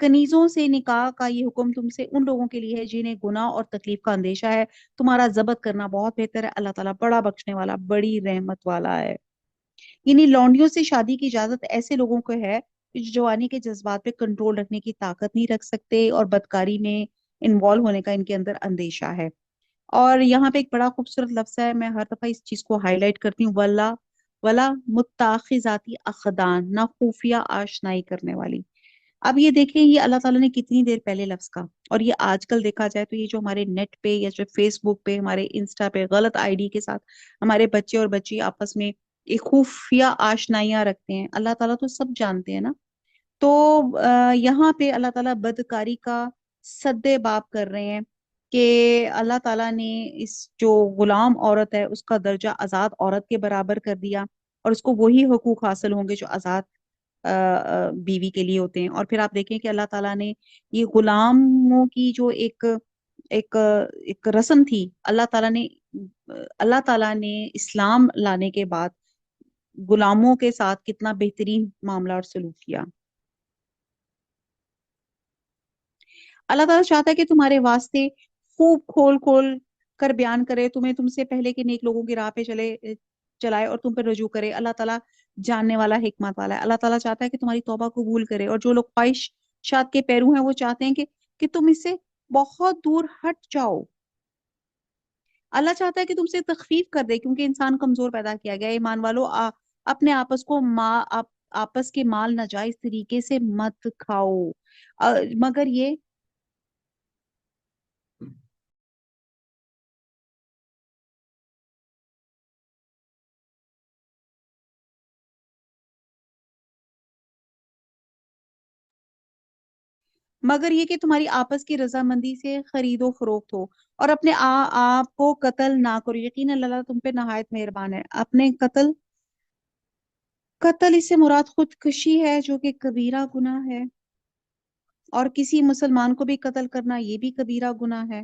کنیزوں سے نکاح کا یہ حکم تم سے ان لوگوں کے لیے ہے جنہیں گناہ اور تکلیف کا اندیشہ ہے، تمہارا ضبط کرنا بہت بہتر ہے، اللہ تعالیٰ بڑا بخشنے والا بڑی رحمت والا ہے۔ یعنی لونڈیوں سے شادی کی اجازت ایسے لوگوں کو ہے جو جوانی کے جذبات پہ کنٹرول رکھنے کی طاقت نہیں رکھ سکتے اور بدکاری میں انوالو ہونے کا ان کے اندر اندیشہ ہے۔ اور یہاں پہ ایک بڑا خوبصورت لفظ ہے، میں ہر دفعہ اس چیز کو ہائی لائٹ کرتی ہوں، ولا متاخذاتی اخدان، نہ خفیہ آشنائی کرنے والی۔ اب یہ دیکھیں یہ اللہ تعالیٰ نے کتنی دیر پہلے لفظ کا، اور یہ آج کل دیکھا جائے تو یہ جو ہمارے نیٹ پہ یا جو فیس بک پہ ہمارے انسٹا پہ غلط آئی ڈی کے ساتھ ہمارے بچے اور بچی آپس میں ایک خفیہ آشنائیاں رکھتے ہیں، اللہ تعالیٰ تو سب جانتے ہیں نا۔ تو یہاں پہ اللہ تعالیٰ بدکاری کا سدے باب کر رہے ہیں کہ اللہ تعالیٰ نے اس جو غلام عورت ہے اس کا درجہ آزاد عورت کے برابر کر دیا، اور اس کو وہی حقوق حاصل ہوں گے جو آزاد بیوی کے لیے ہوتے ہیں۔ اور پھر آپ دیکھیں کہ اللہ تعالیٰ نے یہ غلاموں کی جو ایک ایک رسم تھی، اللہ تعالیٰ نے اسلام لانے کے بعد غلاموں کے ساتھ کتنا بہترین معاملہ اور سلوک کیا۔ اللہ تعالیٰ چاہتا ہے کہ تمہارے واسطے خوب کھول کھول کر بیان کرے، تمہیں تم سے پہلے کے نیک لوگوں کی راہ پہ چلائے اور تم پر رجوع کرے۔ اللہ تعالیٰ جاننے والا حکمت والا ہے۔ اللہ تعالیٰ چاہتا ہے کہ تمہاری توبہ قبول کرے، اور جو لوگ خواہشات کے پیرو ہیں وہ چاہتے ہیں کہ تم اس سے بہت دور ہٹ جاؤ۔ اللہ چاہتا ہے کہ تم سے تخفیف کر دے کیونکہ انسان کمزور پیدا کیا گیا ہے۔ ایمان والو اپنے آپس کے مال ناجائز طریقے سے مت کھاؤ، مگر یہ کہ تمہاری آپس کی رضامندی سے خرید و فروخت ہو، اور اپنے آپ کو قتل نہ کرو، یقیناً اللہ تم پہ نہایت مہربان ہے۔ اپنے قتل اس سے مراد خودکشی ہے جو کہ کبیرہ گناہ ہے، اور کسی مسلمان کو بھی قتل کرنا یہ بھی کبیرہ گناہ ہے۔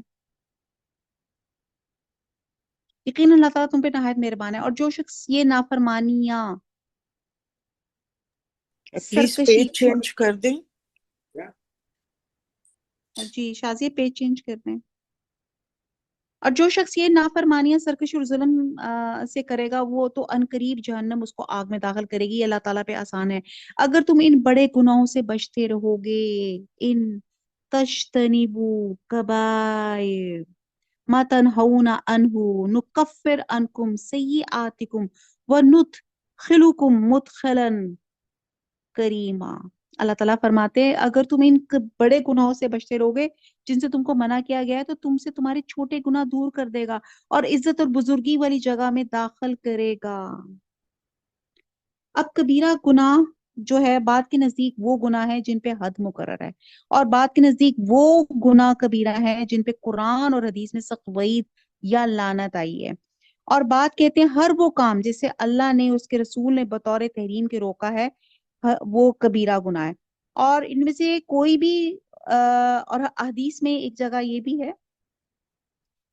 یقیناً اللہ تعالیٰ تم پہ نہایت مہربان ہے۔ اور جو شخص یہ نافرمانیاں پلیز سرکشی، پیج چینج کر دیں۔ جی شازیہ پیج چینج کر دیں۔ اور جو شخص یہ نافرمانیاں سرکشی اور ظلم سے کرے گا وہ تو عنقریب جہنم اس کو آگ میں داخل کرے گی۔ یہ اللہ تعالیٰ پہ آسان ہے اگر تم ان بڑے گناہوں سے بچتے رہو گے۔ ان تجتنبوا کبائر ما تنہون عنہ نکفر عنکم سیئاتکم وندخلکم مدخلا کریما۔ اللہ تعالیٰ فرماتے ہیں اگر تم ان بڑے گناہوں سے بچتے رہو گے جن سے تم کو منع کیا گیا ہے تو تم سے تمہارے چھوٹے گناہ دور کر دے گا اور عزت اور بزرگی والی جگہ میں داخل کرے گا۔ اب کبیرہ گناہ جو ہے بعد کے نزدیک وہ گناہ ہے جن پہ حد مقرر ہے، اور بعد کے نزدیک وہ گناہ کبیرہ ہے جن پہ قرآن اور حدیث میں سخت وعید یا لعنت آئی ہے۔ اور بات کہتے ہیں ہر وہ کام جسے اللہ نے اس کے رسول نے بطور تحریم کے روکا ہے وہ کبیرہ گناہ ہے۔ اور ان میں سے کوئی بھی اور حدیث میں ایک جگہ یہ بھی ہے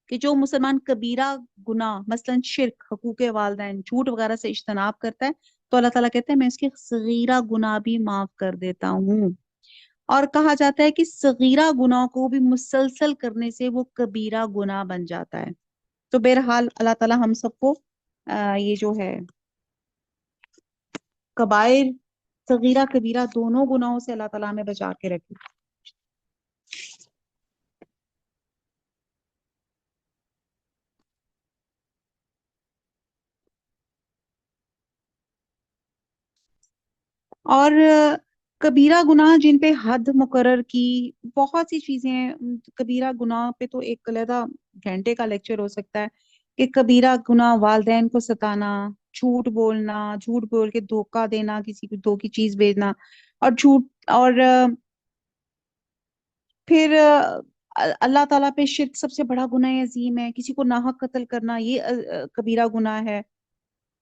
کہ جو مسلمان کبیرہ گناہ مثلا شرک، حقوق والدین، جھوٹ وغیرہ سے اجتناب کرتا ہے تو اللہ تعالیٰ کہتے ہیں میں اس کے صغیرہ گناہ بھی معاف کر دیتا ہوں۔ اور کہا جاتا ہے کہ صغیرہ گناہ کو بھی مسلسل کرنے سے وہ کبیرہ گناہ بن جاتا ہے۔ تو بہرحال اللہ تعالیٰ ہم سب کو یہ جو ہے کبائر، صغیرہ کبیرہ دونوں گناہوں سے اللہ تعالیٰ ہمیں بچا کے رکھے۔ اور کبیرہ گناہ جن پہ حد مقرر کی بہت سی چیزیں ہیں۔ کبیرہ گناہ پہ تو ایک علیحدہ گھنٹے کا لیکچر ہو سکتا ہے کہ کبیرہ گناہ والدین کو ستانا، جھوٹ بولنا، جھوٹ بول کے دھوکہ دینا، کسی کو دھوکہ چیز بھیجنا، اور جھوٹ، اور پھر اللہ تعالیٰ پہ شرک سب سے بڑا گناہ عظیم ہے، کسی کو ناحق قتل کرنا یہ کبیرہ گناہ ہے،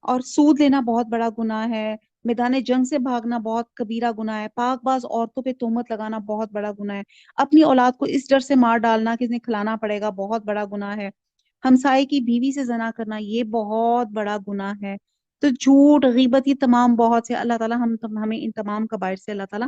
اور سود لینا بہت بڑا گناہ ہے، میدان جنگ سے بھاگنا بہت کبیرہ گناہ ہے، پاک باز عورتوں پہ تہمت لگانا بہت بڑا گناہ ہے، اپنی اولاد کو اس ڈر سے مار ڈالنا کہ انہیں کھلانا پڑے گا بہت بڑا گناہ ہے، ہمسائے کی بیوی سے زنا کرنا یہ بہت بڑا گناہ ہے، تو جھوٹ، غیبت، یہ تمام بہت سے اللہ تعالیٰ ہمیں ان تمام کبائر سے اللہ تعالیٰ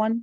1,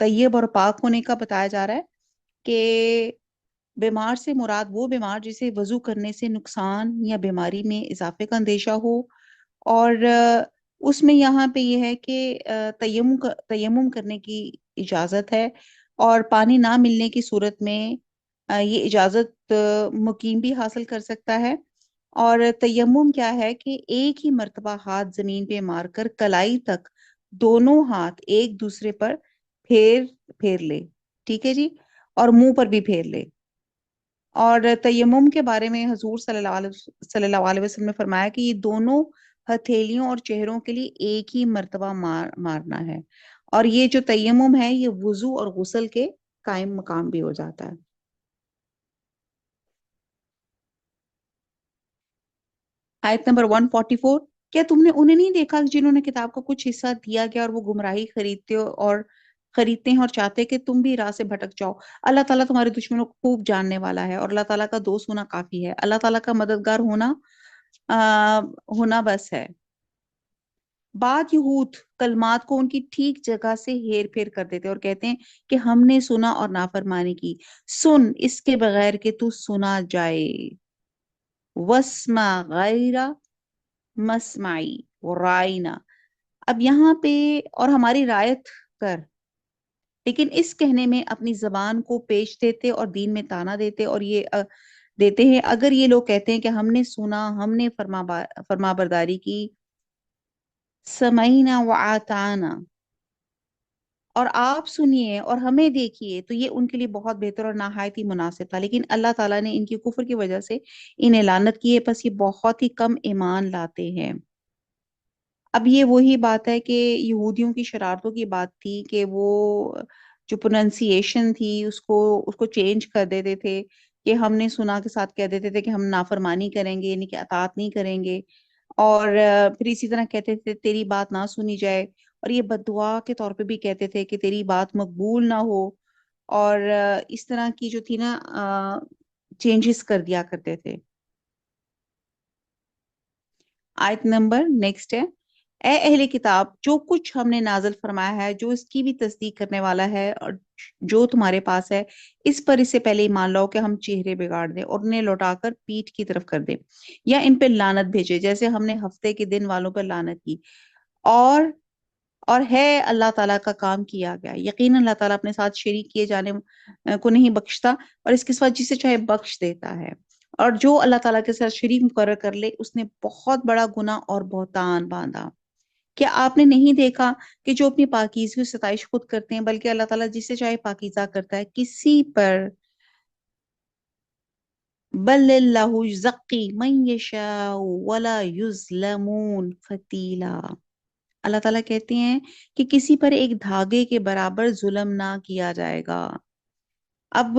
طیب اور پاک ہونے کا بتایا جا رہا ہے کہ بیمار سے مراد وہ بیمار جسے وضو کرنے سے نقصان یا بیماری میں اضافے کا اندیشہ ہو، اور اس میں یہاں پہ یہ ہے کہ تیمم کرنے کی اجازت ہے، اور پانی نہ ملنے کی صورت میں یہ اجازت مقیم بھی حاصل کر سکتا ہے۔ اور تیمم کیا ہے کہ ایک ہی مرتبہ ہاتھ زمین پہ مار کر کلائی تک دونوں ہاتھ ایک دوسرے پر پھیر پھیر لے، ٹھیک ہے جی، اور منہ پر بھی پھیر لے۔ اور تیمم کے بارے میں حضور صلی اللہ علیہ وسلم نے فرمایا کہ یہ دونوں ہتھیلیوں اور چہروں کے لیے ایک ہی مرتبہ مارنا ہے، اور یہ جو تیمم ہے یہ وضو اور غسل کے قائم مقام بھی ہو جاتا ہے۔ آیت نمبر 144، کیا تم نے انہیں نہیں دیکھا جنہوں نے کتاب کا کچھ حصہ دیا گیا اور وہ گمراہی خریدتے ہیں اور چاہتے کہ تم بھی راہ سے بھٹک جاؤ؟ اللہ تعالیٰ تمہارے دشمنوں کو خوب جاننے والا ہے، اور اللہ تعالیٰ کا دوست ہونا کافی ہے، اللہ تعالیٰ کا مددگار آ, ہونا بس ہے۔ بعض یہود کلمات کو ان کی ٹھیک جگہ سے ہیر پھیر کر دیتے اور کہتے ہیں کہ ہم نے سنا اور نافرمانی کی۔ سن اس کے بغیر کہ تو سنا جائے، وسمع غیر مسمعی رائنا، اب یہاں پہ اور ہماری رعایت کر، لیکن اس کہنے میں اپنی زبان کو پیش دیتے اور دین میں تانا دیتے، اور یہ دیتے ہیں اگر یہ لوگ کہتے ہیں کہ ہم نے سنا، ہم نے فرما برداری کی، سمعینا وآتانا، اور آپ سنیے اور ہمیں دیکھیے، تو یہ ان کے لیے بہت بہتر اور نہایت ہی مناسب تھا، لیکن اللہ تعالیٰ نے ان کی کفر کی وجہ سے انہیں لعنت کی ہے، پس یہ بہت ہی کم ایمان لاتے ہیں۔ اب یہ وہی بات ہے کہ یہودیوں کی شرارتوں کی بات تھی کہ وہ جو پروننسیشن تھی اس کو چینج کر دیتے تھے، کہ ہم نے سنا کے ساتھ کہہ دیتے تھے کہ ہم نافرمانی کریں گے، یعنی کہ اطاعت نہیں کریں گے، اور پھر اسی طرح کہتے تھے تیری بات نہ سنی جائے، اور یہ بددعا کے طور پہ بھی کہتے تھے کہ تیری بات مقبول نہ ہو، اور اس طرح کی جو تھی نا چینجز کر دیا کرتے تھے۔ آیت نمبر نیکسٹ ہے، اے اہل کتاب، جو کچھ ہم نے نازل فرمایا ہے جو اس کی بھی تصدیق کرنے والا ہے اور جو تمہارے پاس ہے، اس پر اس سے پہلے ایمان لاؤ کہ ہم چہرے بگاڑ دیں اور انہیں لوٹا کر پیٹھ کی طرف کر دیں، یا ان پہ لعنت بھیجے جیسے ہم نے ہفتے کے دن والوں پر لعنت کی، اور اور ہے اللہ تعالیٰ کا کام کیا گیا، یقینا اللہ تعالیٰ اپنے ساتھ شریک کیے جانے کو نہیں بخشتا، اور اس کے ساتھ جسے چاہے بخش دیتا ہے، اور جو اللہ تعالیٰ کے ساتھ شریک مقرر کر لے اس نے بہت بڑا گناہ اور بہتان باندھا۔ کیا آپ نے نہیں دیکھا کہ جو اپنی پاکیزگی کی ستائش خود کرتے ہیں، بلکہ اللہ تعالیٰ جسے چاہے پاکیزہ کرتا ہے کسی پر، بل اللہ یزکی من یشاء ولا یظلمون فتیلا، اللہ تعالیٰ کہتے ہیں کہ کسی پر ایک دھاگے کے برابر ظلم نہ کیا جائے گا۔ اب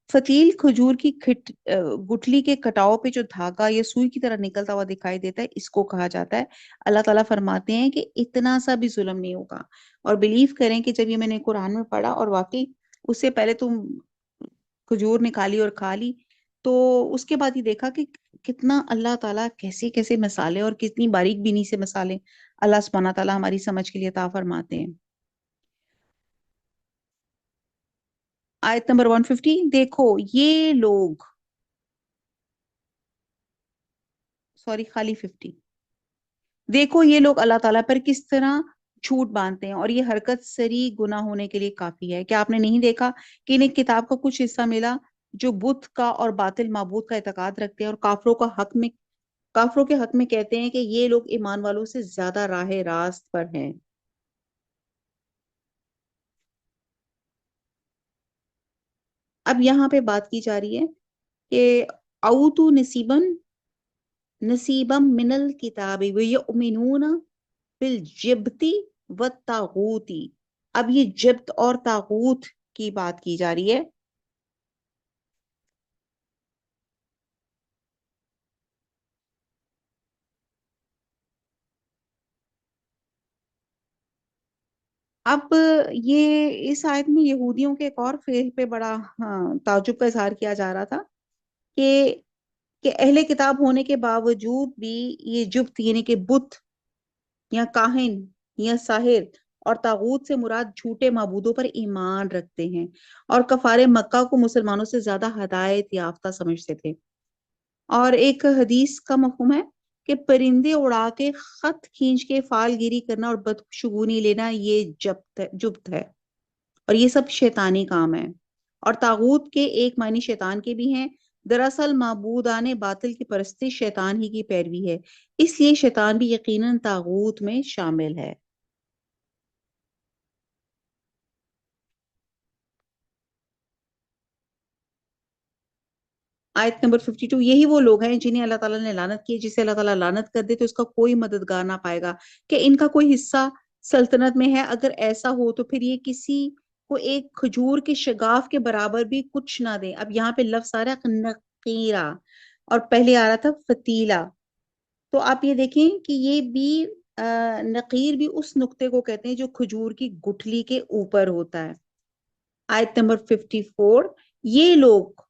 فتیل کھجور کی گٹھلی کے کٹاؤ پہ جو دھاگا یا سوئی کی طرح نکلتا ہوا دکھائی دیتا ہے، اس کو کہا جاتا ہے۔ اللہ تعالیٰ فرماتے ہیں کہ اتنا سا بھی ظلم نہیں ہوگا، اور بلیو کریں کہ جب یہ میں نے قرآن میں پڑھا اور واقعی اس سے پہلے تم کھجور نکالی اور کھا لی، تو اس کے بعد یہ دیکھا کہ کتنا اللہ تعالیٰ کیسے کیسے مسالے اور کتنی باریک بینی سے مسالے اللہ سبحانہ تعالیٰ ہماری سمجھ کے لیے عطا فرماتے ہیں۔ آیت نمبر 150، دیکھو یہ لوگ، سوری خالی 50، دیکھو یہ لوگ اللہ تعالیٰ پر کس طرح جھوٹ باندھتے ہیں، اور یہ حرکت سری گناہ ہونے کے لیے کافی ہے۔ کیا آپ نے نہیں دیکھا کہ انہیں کتاب کا کچھ حصہ ملا جو بت کا اور باطل معبود کا اعتقاد رکھتے ہیں، اور کافروں کے حق میں کہتے ہیں کہ یہ لوگ ایمان والوں سے زیادہ راہ راست پر ہیں۔ اب یہاں پہ بات کی جا رہی ہے کہ اوتو نصیبم من الکتاب ویؤمنون بالجبت والطاغوت، اب یہ جبت اور طاغوت کی بات کی جا رہی ہے۔ اب یہ اس آیت میں یہودیوں کے ایک اور فعل پہ بڑا تعجب کا اظہار کیا جا رہا تھا کہ اہل کتاب ہونے کے باوجود بھی یہ جبت یعنی کہ بت یا کاہن یا ساحر اور طاغوت سے مراد جھوٹے معبودوں پر ایمان رکھتے ہیں، اور کفار مکہ کو مسلمانوں سے زیادہ ہدایت یافتہ سمجھتے تھے۔ اور ایک حدیث کا مفہوم ہے کہ پرندے اڑا کے، خط کھینچ کے فال گیری کرنا اور بدشگونی لینا یہ جبت ہے، اور یہ سب شیطانی کام ہے۔ اور طاغوت کے ایک معنی شیطان کے بھی ہیں۔ دراصل معبودان باطل کی پرستش شیطان ہی کی پیروی ہے، اس لیے شیطان بھی یقیناً طاغوت میں شامل ہے۔ آیت نمبر 52، یہی وہ لوگ ہیں جنہیں اللہ تعالیٰ نے لعنت کی ہے، جسے اللہ تعالیٰ لعنت کر دے تو اس کا کوئی مددگار نہ پائے گا، کہ ان کا کوئی حصہ سلطنت میں ہے، اگر ایسا ہو تو پھر یہ کسی کو ایک کھجور کے شگاف کے برابر بھی کچھ نہ دیں۔ اب یہاں پہ لفظ آ رہا ہے نقیرہ، اور پہلے آ رہا تھا فتیلہ، تو آپ یہ دیکھیں کہ یہ بھی نقیر بھی اس نقطے کو کہتے ہیں جو کھجور کی گٹھلی کے اوپر ہوتا ہے۔ آیت نمبر 54، یہ لوگ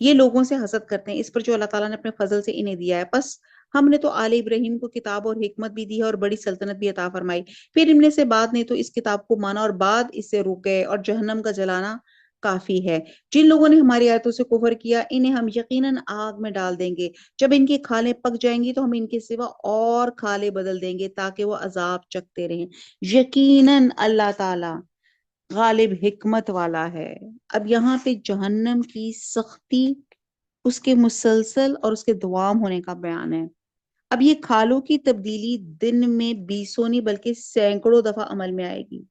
یہ لوگوں سے حسد کرتے ہیں اس پر جو اللہ تعالیٰ نے اپنے فضل سے انہیں دیا ہے، پس ہم نے تو آل ابراہیم کو کتاب اور حکمت بھی دی ہے اور بڑی سلطنت بھی عطا فرمائی، پھر ان میں سے بعد نے تو اس کتاب کو مانا اور بعد اس سے رک گئے، اور جہنم کا جلانا کافی ہے۔ جن لوگوں نے ہماری آیتوں سے کفر کیا انہیں ہم یقیناً آگ میں ڈال دیں گے، جب ان کی کھالیں پک جائیں گی تو ہم ان کے سوا اور کھالیں بدل دیں گے تاکہ وہ عذاب چکھتے رہیں۔ یقیناً اللہ تعالیٰ غالب حکمت والا ہے۔ اب یہاں پہ جہنم کی سختی، اس کے مسلسل اور اس کے دوام ہونے کا بیان ہے۔ اب یہ کھالوں کی تبدیلی دن میں بیسوں نہیں بلکہ سینکڑوں دفعہ عمل میں آئے گی۔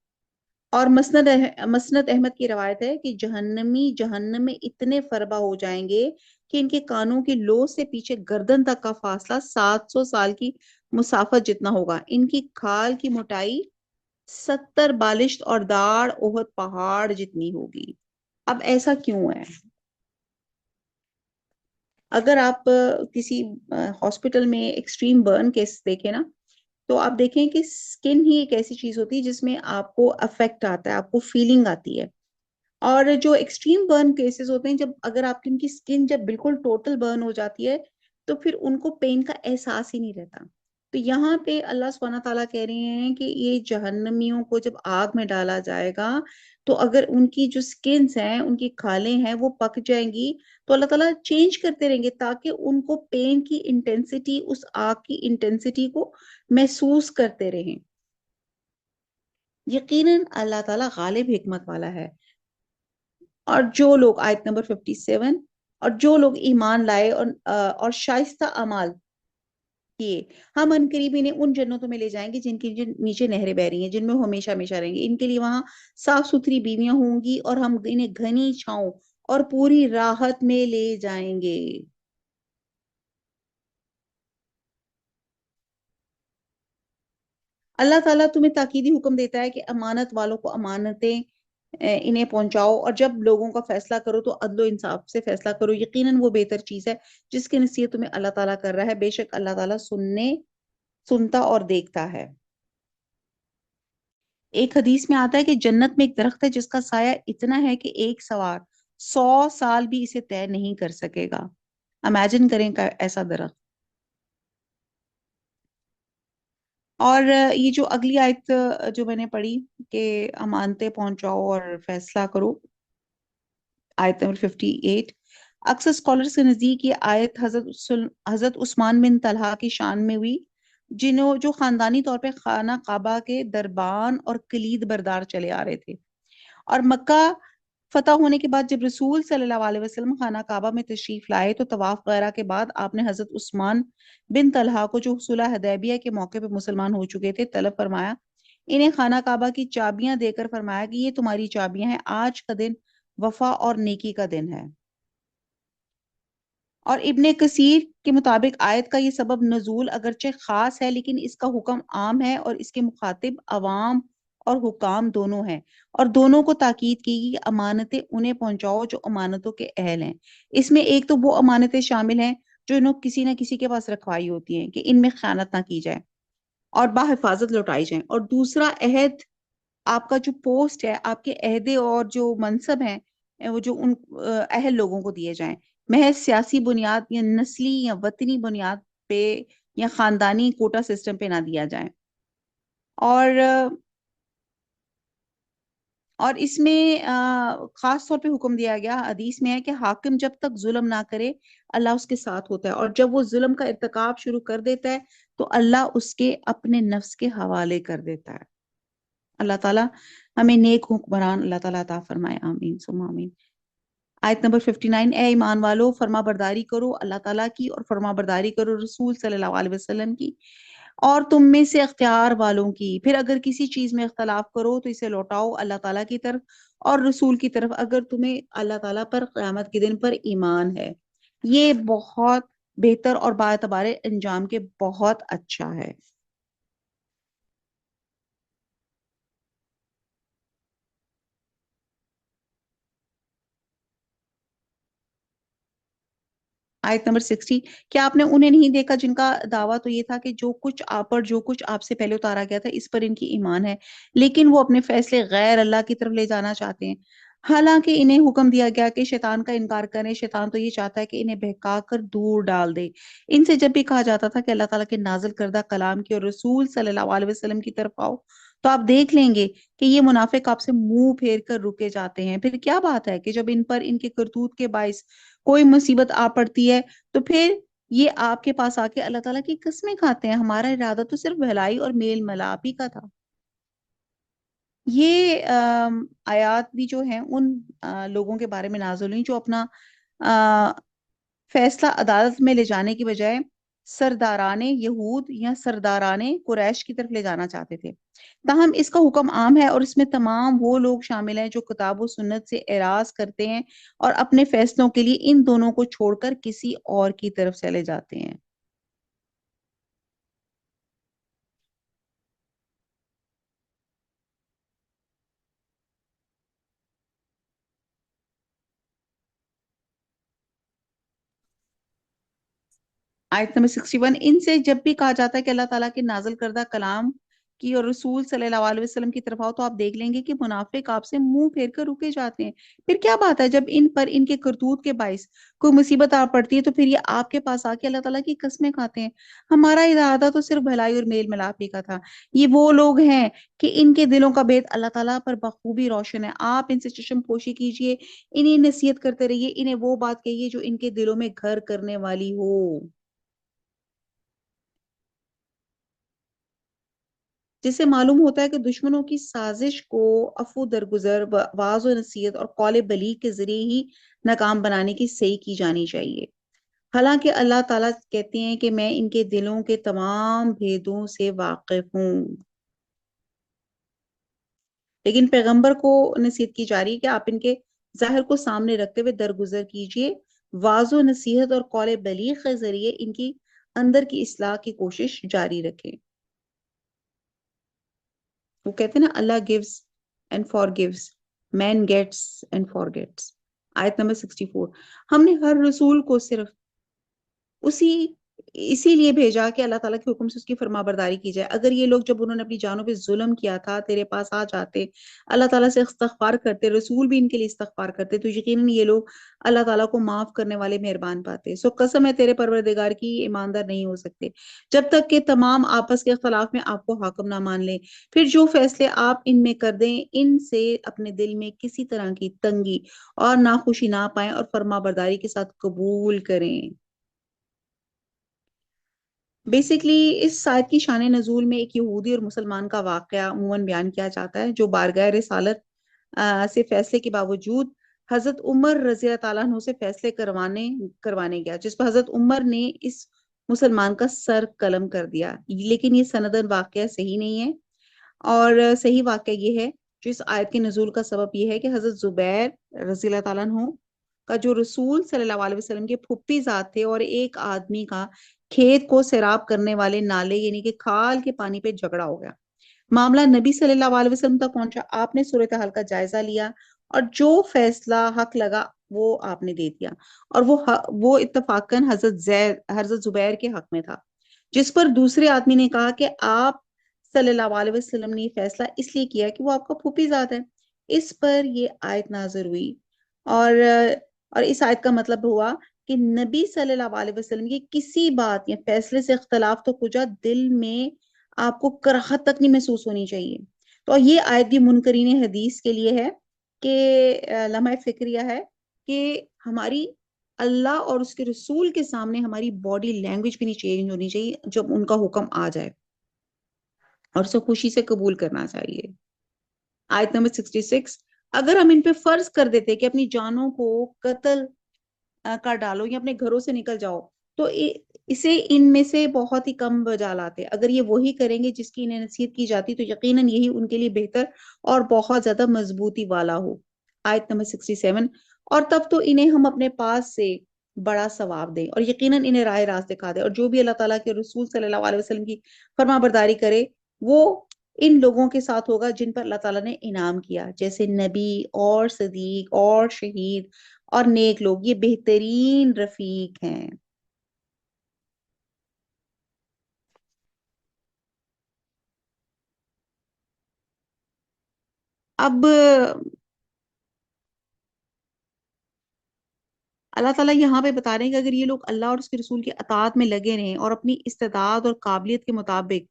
اور مسند احمد کی روایت ہے کہ جہنمی جہنم میں اتنے فربا ہو جائیں گے کہ ان کے کانوں کی لو سے پیچھے گردن تک کا فاصلہ 700 سال کی مسافت جتنا ہوگا۔ ان کی کھال کی موٹائی 70 بالشت اور داڑھ احد پہاڑ جتنی ہوگی۔ اب ایسا کیوں ہے؟ اگر آپ کسی ہاسپٹل میں ایکسٹریم برن کیس دیکھیں نا، تو آپ دیکھیں کہ سکن ہی ایک ایسی چیز ہوتی ہے جس میں آپ کو افیکٹ آتا ہے، آپ کو فیلنگ آتی ہے۔ اور جو ایکسٹریم برن کیسز ہوتے ہیں، جب اگر آپ کی ان کی سکن جب بالکل ٹوٹل برن ہو جاتی ہے تو پھر ان کو پین کا احساس ہی نہیں رہتا۔ تو یہاں پہ اللہ سبحانہ تعالیٰ کہہ رہے ہیں کہ یہ جہنمیوں کو جب آگ میں ڈالا جائے گا تو اگر ان کی جو سکنز ہیں، ان کی کھالیں ہیں، وہ پک جائیں گی تو اللہ تعالیٰ چینج کرتے رہیں گے تاکہ ان کو پین کی انٹینسٹی، اس آگ کی انٹینسٹی کو محسوس کرتے رہیں۔ یقیناً اللہ تعالیٰ غالب حکمت والا ہے۔ اور جو لوگ آیت نمبر 57، اور جو لوگ ایمان لائے اور شائستہ اعمال کیے، ہم عنقریب انہیں ان جنتوں میں لے جائیں گے جن کے نیچے نہریں بہ رہی ہیں، جن میں وہ ہمیشہ ہمیشہ رہیں گے۔ ان کے لیے وہاں صاف ستھری بیویاں ہوں گی اور ہم انہیں گھنی چھاؤں اور پوری راحت میں لے جائیں گے۔ اللہ تعالیٰ تمہیں تاکیدی حکم دیتا ہے کہ امانت والوں کو امانتیں انہیں پہنچاؤ، اور جب لوگوں کا فیصلہ کرو تو عدل و انصاف سے فیصلہ کرو، یقیناً وہ بہتر چیز ہے جس کی نصیحت تمہیں اللہ تعالیٰ کر رہا ہے، بے شک اللہ تعالیٰ سنتا اور دیکھتا ہے۔ ایک حدیث میں آتا ہے کہ جنت میں ایک درخت ہے جس کا سایہ اتنا ہے کہ ایک سوار 100 سال بھی اسے طے نہیں کر سکے گا۔ امیجن کریں کہ ایسا درخت۔ اور یہ جو اگلی آیت جو میں نے پڑھی کہ امانتیں پہنچاؤ اور فیصلہ کرو، آیت نمبر 58، اکثر اسکالرس کے نزدیک یہ آیت حضرت عثمان بن طلحہ کی شان میں ہوئی، جنہوں جو خاندانی طور پہ خانہ کعبہ کے دربان اور کلید بردار چلے آ رہے تھے، اور مکہ فتح ہونے کے بعد جب رسول صلی اللہ علیہ وسلم خانہ کعبہ میں تشریف لائے تو طواف وغیرہ کے بعد آپ نے حضرت عثمان بن طلحہ کو، جو صلح حدیبیہ کے موقع پہ مسلمان ہو چکے تھے، طلب فرمایا۔ انہیں خانہ کعبہ کی چابیاں دے کر فرمایا کہ یہ تمہاری چابیاں ہیں، آج کا دن وفا اور نیکی کا دن ہے۔ اور ابن کثیر کے مطابق آیت کا یہ سبب نزول اگرچہ خاص ہے لیکن اس کا حکم عام ہے، اور اس کے مخاطب عوام اور حکام دونوں ہیں، اور دونوں کو تاکید کی گئی کہ امانتیں انہیں پہنچاؤ جو امانتوں کے اہل ہیں۔ اس میں ایک تو وہ امانتیں شامل ہیں جو انہوں کسی نہ کسی کے پاس رکھوائی ہوتی ہیں کہ ان میں خیانت نہ کی جائے اور باحفاظت لوٹائی جائیں، اور دوسرا عہد، آپ کا جو پوسٹ ہے، آپ کے عہدے اور جو منصب ہیں، وہ جو ان اہل لوگوں کو دیے جائیں، محض سیاسی بنیاد یا نسلی یا وطنی بنیاد پہ یا خاندانی کوٹا سسٹم پہ نہ دیا جائے۔ اور اور اس میں خاص طور پہ حکم دیا گیا، حدیث میں ہے کہ حاکم جب تک ظلم نہ کرے اللہ اس کے ساتھ ہوتا ہے، اور جب وہ ظلم کا ارتکاب شروع کر دیتا ہے تو اللہ اس کے اپنے نفس کے حوالے کر دیتا ہے۔ اللہ تعالیٰ ہمیں نیک حکمران اللہ تعالیٰ عطا فرمائے، آمین ثم آمین۔ آیت نمبر 59، اے ایمان والو فرما برداری کرو اللہ تعالیٰ کی، اور فرما برداری کرو رسول صلی اللہ علیہ وسلم کی، اور تم میں سے اختیار والوں کی۔ پھر اگر کسی چیز میں اختلاف کرو تو اسے لوٹاؤ اللہ تعالیٰ کی طرف اور رسول کی طرف، اگر تمہیں اللہ تعالیٰ پر قیامت کے دن پر ایمان ہے۔ یہ بہت بہتر اور باعتبار انجام کے بہت اچھا ہے۔ آیت نمبر 60، کیا آپ نے انہیں نہیں دیکھا جن کا دعویٰ تو یہ تھا کہ جو کچھ آپ سے پہلے اتارا گیا تھا اس پر ان کی ایمان ہے، لیکن وہ اپنے فیصلے غیر اللہ کی طرف لے جانا چاہتے ہیں، حالانکہ انہیں حکم دیا گیا کہ شیطان کا انکار کریں۔ شیطان تو یہ چاہتا ہے کہ انہیں بہکا کر دور ڈال دے۔ ان سے جب بھی کہا جاتا تھا کہ اللہ تعالیٰ کے نازل کردہ کلام کی اور رسول صلی اللہ علیہ وسلم کی طرف آؤ، تو آپ دیکھ لیں گے کہ یہ منافق آپ سے منہ پھیر کر رکے جاتے ہیں۔ پھر کیا بات ہے کہ جب ان پر ان کے کرتوت کے باعث کوئی مصیبت آ پڑتی ہے تو پھر یہ آپ کے پاس آ کے اللہ تعالیٰ کی قسمیں کھاتے ہیں، ہمارا ارادہ تو صرف بھلائی اور میل ملاپ ہی کا تھا۔ یہ آیات بھی جو ہیں ان لوگوں کے بارے میں نازل ہوئی جو اپنا فیصلہ عدالت میں لے جانے کی بجائے سرداران یہود یا سرداران قریش کی طرف لے جانا چاہتے تھے۔ تاہم اس کا حکم عام ہے، اور اس میں تمام وہ لوگ شامل ہیں جو کتاب و سنت سے اعراض کرتے ہیں اور اپنے فیصلوں کے لیے ان دونوں کو چھوڑ کر کسی اور کی طرف چلے جاتے ہیں۔ آیت نمبر 61، ان سے جب بھی کہا جاتا ہے کہ اللہ تعالیٰ کے نازل کردہ کلام کی اور رسول صلی اللہ علیہ وسلم کی طرف آؤ، تو آپ دیکھ لیں گے کہ منافق آپ سے منہ پھیر کر رکے جاتے ہیں۔ پھر کیا بات ہے جب ان پر ان کے کرتوت کے باعث کوئی مصیبت آ پڑتی ہے تو پھر یہ آپ کے پاس آ کے اللہ تعالیٰ کی قسمیں کھاتے ہیں، ہمارا ارادہ تو صرف بھلائی اور میل ملاپ ہی کا تھا۔ یہ وہ لوگ ہیں کہ ان کے دلوں کا بھید اللہ تعالیٰ پر بخوبی روشن ہے، آپ ان سے چشم پوشی کیجئے، انہیں نصیحت کرتے رہیے، انہیں وہ بات کہیے جو ان کے دلوں میں گھر کرنے والی ہو۔ جس سے معلوم ہوتا ہے کہ دشمنوں کی سازش کو عفو درگزر، واعظ و نصیحت اور قول بلیغ کے ذریعے ہی ناکام بنانے کی صحیح کی جانی چاہیے۔ حالانکہ اللہ تعالیٰ کہتے ہیں کہ میں ان کے دلوں کے تمام بھیدوں سے واقف ہوں، لیکن پیغمبر کو نصیحت کی جا رہی ہے کہ آپ ان کے ظاہر کو سامنے رکھتے ہوئے درگزر کیجئے، واعظ و نصیحت اور قول بلیغ کے ذریعے ان کی اندر کی اصلاح کی کوشش جاری رکھیں۔ وہ کہتے ہیں نا اللہ gives and forgives, man gets and forgets۔ آیت نمبر 64، ہم نے ہر رسول کو صرف اسی اسی لیے بھیجا کہ اللہ تعالیٰ کے حکم سے اس کی فرما برداری کی جائے۔ اگر یہ لوگ جب انہوں نے اپنی جانوں پہ ظلم کیا تھا تیرے پاس آ جاتے، اللہ تعالیٰ سے استغفار کرتے، رسول بھی ان کے لیے استغفار کرتے، تو یقیناً یہ لوگ اللہ تعالیٰ کو معاف کرنے والے مہربان پاتے۔ سو قسم ہے تیرے پروردگار کی، یہ ایماندار نہیں ہو سکتے جب تک کہ تمام آپس کے اختلاف میں آپ کو حاکم نہ مان لیں۔ پھر جو فیصلے آپ ان میں کر دیں، ان سے اپنے دل میں کسی طرح کی تنگی اور ناخوشی نہ پائیں اور فرما برداری کے ساتھ قبول کریں۔ بیسیکلی اس آیت کی شان نزول میں ایک یہودی اور مسلمان کا واقعہ عموماً بیان کیا جاتا ہے جو بارگاہ رسالت سے فیصلے کے باوجود حضرت عمر رضی اللہ تعالیٰ عنہ سے فیصلے کروانے گیا، جس پر حضرت عمر نے اس مسلمان کا سر قلم کر دیا، لیکن یہ سندن واقعہ صحیح نہیں ہے۔ اور صحیح واقعہ یہ ہے، جو اس آیت کے نزول کا سبب یہ ہے کہ حضرت زبیر رضی اللہ تعالیٰ عنہ کا جو رسول صلی اللہ علیہ وسلم کے پھپھی ذات تھے، اور ایک آدمی کا کھیت کو سیراب کرنے والے نالے یعنی کہ کھال کے پانی پہ جھگڑا ہو گیا۔ معاملہ نبی صلی اللہ علیہ وسلم تک پہنچا، آپ نے صورتحال کا جائزہ لیا اور جو فیصلہ حق لگا وہ آپ نے دے دیا، اور وہ اتفاقاً حضرت زبیر کے حق میں تھا، جس پر دوسرے آدمی نے کہا کہ آپ صلی اللہ علیہ وسلم نے یہ فیصلہ اس لیے کیا کہ وہ آپ کا پھوپھی ذات ہے۔ اس پر یہ آیت نازل ہوئی، اور اس آیت کا مطلب ہوا کہ نبی صلی اللہ علیہ وسلم کی کسی بات یا فیصلے سے اختلاف تو کجا دل میں آپ کو کراہت تک نہیں محسوس ہونی چاہیے۔ تو یہ آیت بھی منکرین حدیث کے لیے ہے کہ لمحہ فکریہ ہے کہ ہماری اللہ اور اس کے رسول کے سامنے ہماری باڈی لینگویج بھی نہیں چینج ہونی چاہیے جب ان کا حکم آ جائے، اور اسے خوشی سے قبول کرنا چاہیے۔ آیت نمبر 66، اگر ہم ان پہ فرض کر دیتے کہ اپنی جانوں کو قتل کر ڈالو یا اپنے گھروں سے نکل جاؤ، تو اسے ان میں سے بہت ہی کم بجا لاتے۔ اگر یہ وہی کریں گے جس کی انہیں نصیحت کی جاتی تو یقیناً یہی ان کے لیے بہتر اور بہت زیادہ مضبوطی والا ہو۔ آیت نمبر 67، اور تب تو انہیں ہم اپنے پاس سے بڑا ثواب دیں اور یقیناً انہیں راہ راست دکھا دیں، اور جو بھی اللہ تعالیٰ کے رسول صلی اللہ علیہ وسلم کی فرما برداری کرے وہ ان لوگوں کے ساتھ ہوگا جن پر اللہ تعالیٰ نے انعام کیا، جیسے نبی اور صدیق اور شہید اور نیک لوگ، یہ بہترین رفیق ہیں۔ اب اللہ تعالیٰ یہاں پہ بتا رہے ہیں کہ اگر یہ لوگ اللہ اور اس کے رسول کی اطاعت میں لگے رہیں اور اپنی استعداد اور قابلیت کے مطابق،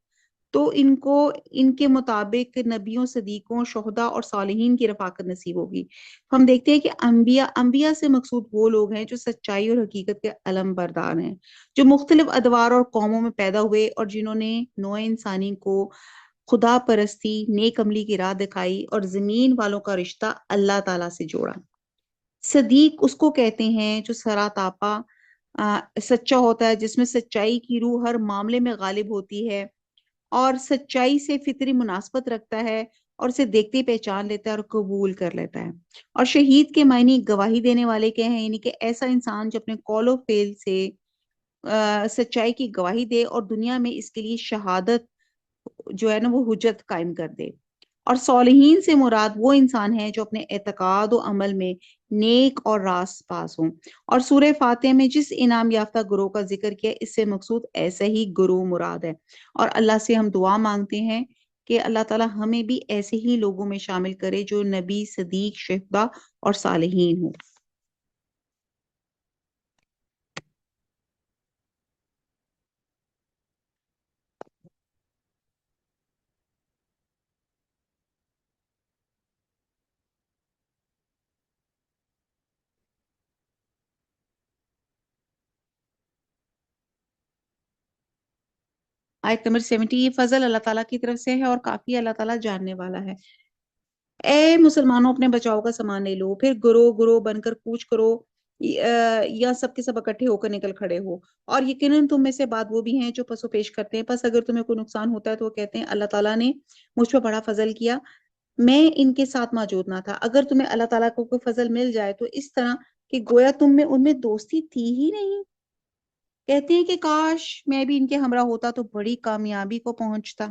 تو ان کو ان کے مطابق نبیوں، صدیقوں، شہداء اور صالحین کی رفاقت نصیب ہوگی۔ ہم دیکھتے ہیں کہ انبیاء سے مقصود وہ لوگ ہیں جو سچائی اور حقیقت کے علم بردار ہیں، جو مختلف ادوار اور قوموں میں پیدا ہوئے اور جنہوں نے نوع انسانی کو خدا پرستی، نیک عملی کی راہ دکھائی اور زمین والوں کا رشتہ اللہ تعالیٰ سے جوڑا۔ صدیق اس کو کہتے ہیں جو سراتاپا سچا ہوتا ہے، جس میں سچائی کی روح ہر معاملے میں غالب ہوتی ہے اور سچائی سے فطری مناسبت رکھتا ہے اور اسے دیکھتے ہی پہچان لیتا ہے اور قبول کر لیتا ہے۔ اور شہید کے معنی گواہی دینے والے کے ہیں، یعنی کہ ایسا انسان جو اپنے قول و فعل سے سچائی کی گواہی دے اور دنیا میں اس کے لیے شہادت جو ہے نا وہ حجت قائم کر دے۔ اور صالحین سے مراد وہ انسان ہے جو اپنے اعتقاد و عمل میں نیک اور راست پاس ہوں۔ اور سورہ فاتح میں جس انعام یافتہ گروہ کا ذکر کیا، اس سے مقصود ایسا ہی گروہ مراد ہے، اور اللہ سے ہم دعا مانگتے ہیں کہ اللہ تعالی ہمیں بھی ایسے ہی لوگوں میں شامل کرے جو نبی، صدیق، شہداء اور صالحین ہوں۔ آیت نمبر 70، یہ فضل اللہ تعالیٰ کی طرف سے ہے اور کافی اللہ تعالیٰ جاننے والا ہے۔ اے مسلمانوں، اپنے بچاؤ کا سامان لے لو، پھر گروہ گروہ بن کر کوچ کرو یا سب کے سب اکٹھے ہو کر نکل کھڑے ہو، اور یقیناً تم میں سے بعد وہ بھی ہیں جو پس و پیش کرتے ہیں، پس اگر تمہیں کوئی نقصان ہوتا ہے تو وہ کہتے ہیں اللہ تعالیٰ نے مجھ پہ بڑا فضل کیا، میں ان کے ساتھ موجود نہ تھا۔ اگر تمہیں اللہ تعالیٰ کو کوئی فضل مل جائے تو اس طرح کہ گویا تم میں ان میں دوستی تھی ہی نہیں، کہتے ہیں کہ کاش میں بھی ان کے ہمراہ ہوتا تو بڑی کامیابی کو پہنچتا۔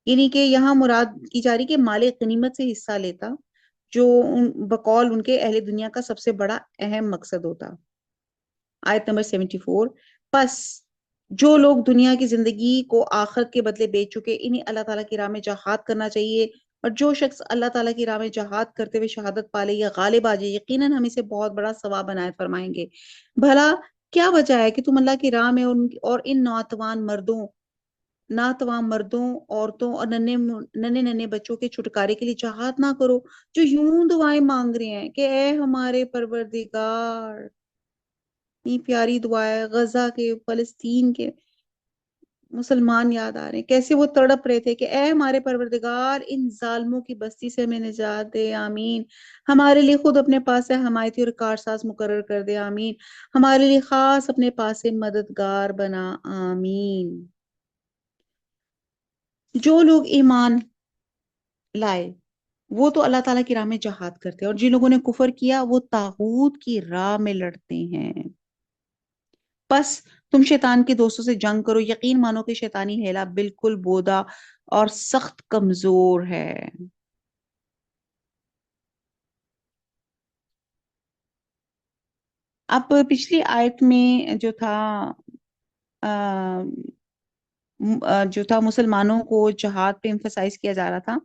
یعنی کہ یہاں مراد کی جا رہی کہ مال غنیمت سے حصہ لیتا، جو بقول ان کے اہل دنیا کا سب سے بڑا اہم مقصد ہوتا۔ آیت نمبر 74، پس جو لوگ دنیا کی زندگی کو آخرت کے بدلے بیچ چکے، انہیں اللہ تعالیٰ کی راہ میں جہاد کرنا چاہیے، اور جو شخص اللہ تعالیٰ کی راہ میں جہاد کرتے ہوئے شہادت پالے یا غالب آ جائے، یقیناً ہم اسے بہت بڑا ثواب عنایت فرمائیں گے۔ بھلا کیا وجہ ہے کہ تم اللہ کی راہ میں اور ان ناتوان مردوں، عورتوں اور ننے ننے بچوں کے چھٹکارے کے لیے جہاد نہ کرو، جو یوں دعائیں مانگ رہے ہیں کہ اے ہمارے پروردگار۔ اتنی پیاری دعا ہے، غزہ کے، فلسطین کے مسلمان یاد آ رہے ہیں کیسے وہ تڑپ رہے تھے کہ اے ہمارے پروردگار، ان ظالموں کی بستی سے ہمیں نجات دے، آمین۔ ہمارے لیے خود اپنے پاس سے حمایتی اور کارساز مقرر کر دے، آمین۔ ہمارے لیے خاص اپنے پاس سے مددگار بنا، آمین۔ جو لوگ ایمان لائے وہ تو اللہ تعالیٰ کی راہ میں جہاد کرتے ہیں، اور جن لوگوں نے کفر کیا وہ طاغوت کی راہ میں لڑتے ہیں۔ پس تم شیطان کے دوستوں سے جنگ کرو، یقین مانو کہ شیطانی ہیلا بالکل بودا اور سخت کمزور ہے۔ اب پچھلی آیت میں آ، جو تھا مسلمانوں کو جہاد پہ emphasize کیا جا رہا تھا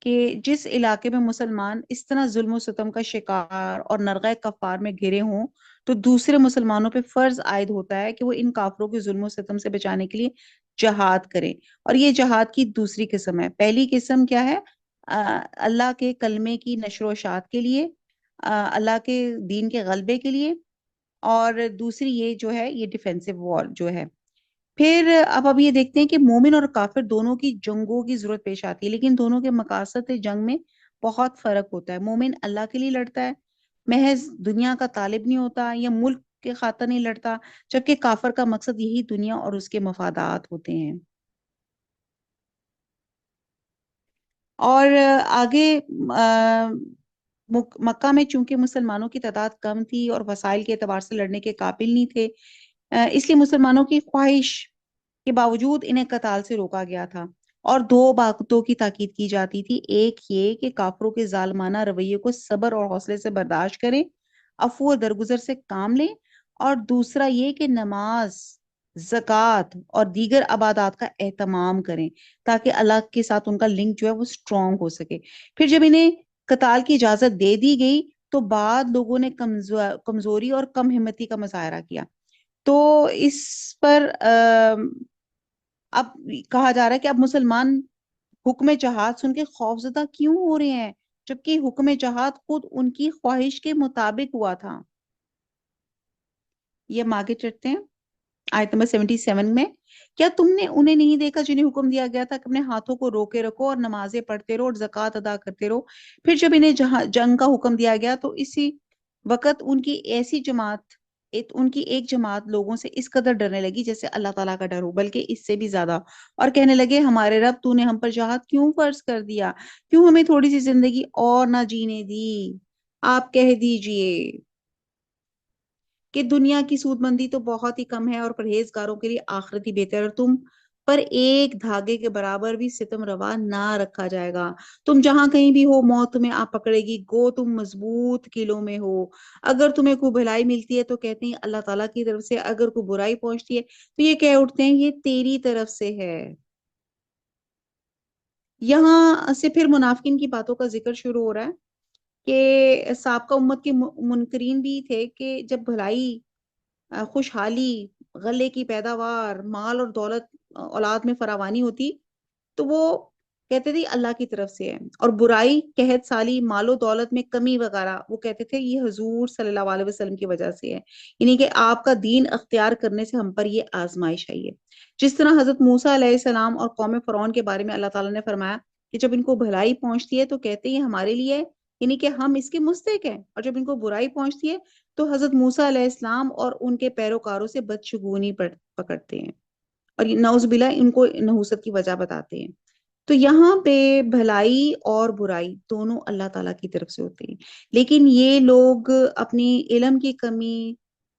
کہ جس علاقے میں مسلمان اس طرح ظلم و ستم کا شکار اور نرغہ کفار میں گھرے ہوں تو دوسرے مسلمانوں پہ فرض عائد ہوتا ہے کہ وہ ان کافروں کے ظلم و ستم سے بچانے کے لیے جہاد کریں۔ اور یہ جہاد کی دوسری قسم ہے۔ پہلی قسم کیا ہے؟ اللہ کے کلمے کی نشر و اشاعت کے لیے، اللہ کے دین کے غلبے کے لیے، اور دوسری یہ جو ہے یہ ڈیفینسو وار جو ہے۔ پھر اب یہ دیکھتے ہیں کہ مومن اور کافر دونوں کی جنگوں کی ضرورت پیش آتی ہے، لیکن دونوں کے مقاصد جنگ میں بہت فرق ہوتا ہے۔ مومن اللہ کے لیے لڑتا ہے، محض دنیا کا طالب نہیں ہوتا، یا ملک کے خاطر نہیں لڑتا، جبکہ کافر کا مقصد یہی دنیا اور اس کے مفادات ہوتے ہیں۔ اور آگے مکہ میں چونکہ مسلمانوں کی تعداد کم تھی اور وسائل کے اعتبار سے لڑنے کے قابل نہیں تھے، اس لیے مسلمانوں کی خواہش کے باوجود انہیں قتال سے روکا گیا تھا، اور دو باتوں کی تاکید کی جاتی تھی۔ ایک یہ کہ کافروں کے ظالمانہ رویے کو صبر اور حوصلے سے برداشت کریں، عفو و درگزر سے کام لیں، اور دوسرا یہ کہ نماز، زکوٰۃ اور دیگر عبادات کا اہتمام کریں تاکہ اللہ کے ساتھ ان کا لنک جو ہے وہ اسٹرانگ ہو سکے۔ پھر جب انہیں قتال کی اجازت دے دی گئی تو بعد لوگوں نے کمزوری اور کم ہمتی کا مظاہرہ کیا۔ تو اس پر اب کہا جا رہا ہے کہ اب مسلمان حکم جہاد سن کے خوفزدہ کیوں ہو رہے ہیں، جبکہ حکم جہاد خود ان کی خواہش کے مطابق ہوا تھا۔ یہ ہم آگے چڑھتے ہیں آیت نمبر 77 میں۔ کیا تم نے انہیں نہیں دیکھا جنہیں حکم دیا گیا تھا کہ اپنے ہاتھوں کو روکے رکھو اور نمازیں پڑھتے رہو اور زکوٰۃ ادا کرتے رہو؟ پھر جب انہیں جنگ کا حکم دیا گیا تو اسی وقت ان کی ایک جماعت لوگوں سے اس قدر ڈرنے لگی جیسے اللہ تعالیٰ کا ڈر ہو، بلکہ اس سے بھی زیادہ، اور کہنے لگے ہمارے رب تو نے ہم پر جہاد کیوں فرض کر دیا؟ کیوں ہمیں تھوڑی سی زندگی اور نہ جینے دی؟ آپ کہہ دیجئے کہ دنیا کی سود مندی تو بہت ہی کم ہے اور پرہیزگاروں کے لیے آخرت ہی بہتر ہے، اور تم پر ایک دھاگے کے برابر بھی ستم روا نہ رکھا جائے گا۔ تم جہاں کہیں بھی ہو موت تمہیں آ پکڑے گی، گو تم مضبوط قلعوں میں ہو۔ اگر تمہیں کوئی بھلائی ملتی ہے تو کہتے ہیں اللہ تعالیٰ کی طرف سے، اگر کوئی برائی پہنچتی ہے تو یہ کہہ اٹھتے ہیں یہ تیری طرف سے ہے۔ یہاں سے پھر منافقین کی باتوں کا ذکر شروع ہو رہا ہے کہ سابقہ امت کے منکرین بھی تھے کہ جب بھلائی، خوشحالی، غلے کی پیداوار، مال اور دولت، اولاد میں فراوانی ہوتی تو وہ کہتے تھے اللہ کی طرف سے ہے، اور برائی، قحط سالی، مال و دولت میں کمی وغیرہ وہ کہتے تھے یہ حضور صلی اللہ علیہ وسلم کی وجہ سے ہے، یعنی کہ آپ کا دین اختیار کرنے سے ہم پر یہ آزمائش آئی ہے۔ جس طرح حضرت موسیٰ علیہ السلام اور قوم فرعون کے بارے میں اللہ تعالیٰ نے فرمایا کہ جب ان کو بھلائی پہنچتی ہے تو کہتے ہیں یہ ہمارے لیے ہے، یعنی کہ ہم اس کے مستحق ہیں، اور جب ان کو برائی پہنچتی ہے تو حضرت موسیٰ علیہ السلام اور ان کے پیروکاروں سے بدشگونی پکڑتے ہیں، اور نعوذ باللہ ان کو نحوست کی وجہ بتاتے ہیں۔ تو یہاں پہ بھلائی اور برائی دونوں اللہ تعالیٰ کی طرف سے ہوتے ہیں، لیکن یہ لوگ اپنی علم کی کمی،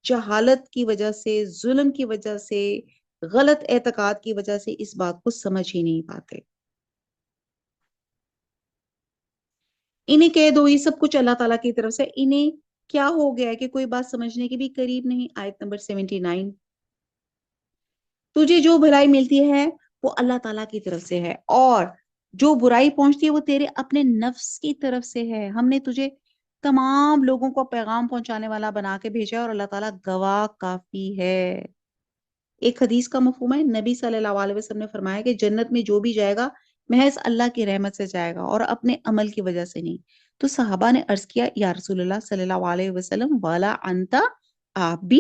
جہالت کی وجہ سے، ظلم کی وجہ سے، غلط اعتقاد کی وجہ سے اس بات کو سمجھ ہی نہیں پاتے۔ انہیں کہہ دو یہ سب کچھ اللہ تعالیٰ کی طرف سے، انہیں کیا ہو گیا ہے کہ کوئی بات سمجھنے کے بھی قریب نہیں۔ آیت نمبر 79، تجھے جو بھلائی ملتی ہے وہ اللہ تعالیٰ کی طرف سے ہے، اور جو برائی پہنچتی ہے وہ تیرے اپنے نفس کی طرف سے ہے۔ ہم نے تجھے تمام لوگوں کو پیغام پہنچانے والا بنا کے بھیجا ہے، اور اللہ تعالیٰ گواہ کافی ہے۔ ایک حدیث کا مفہوم ہے، نبی صلی اللہ علیہ وسلم نے فرمایا کہ جنت میں جو بھی جائے گا محض اللہ کی رحمت سے جائے گا اور اپنے عمل کی وجہ سے نہیں۔ تو صحابہ نے عرض کیا یا رسول اللہ صلی اللہ علیہ وسلم والا انتا، آپ بھی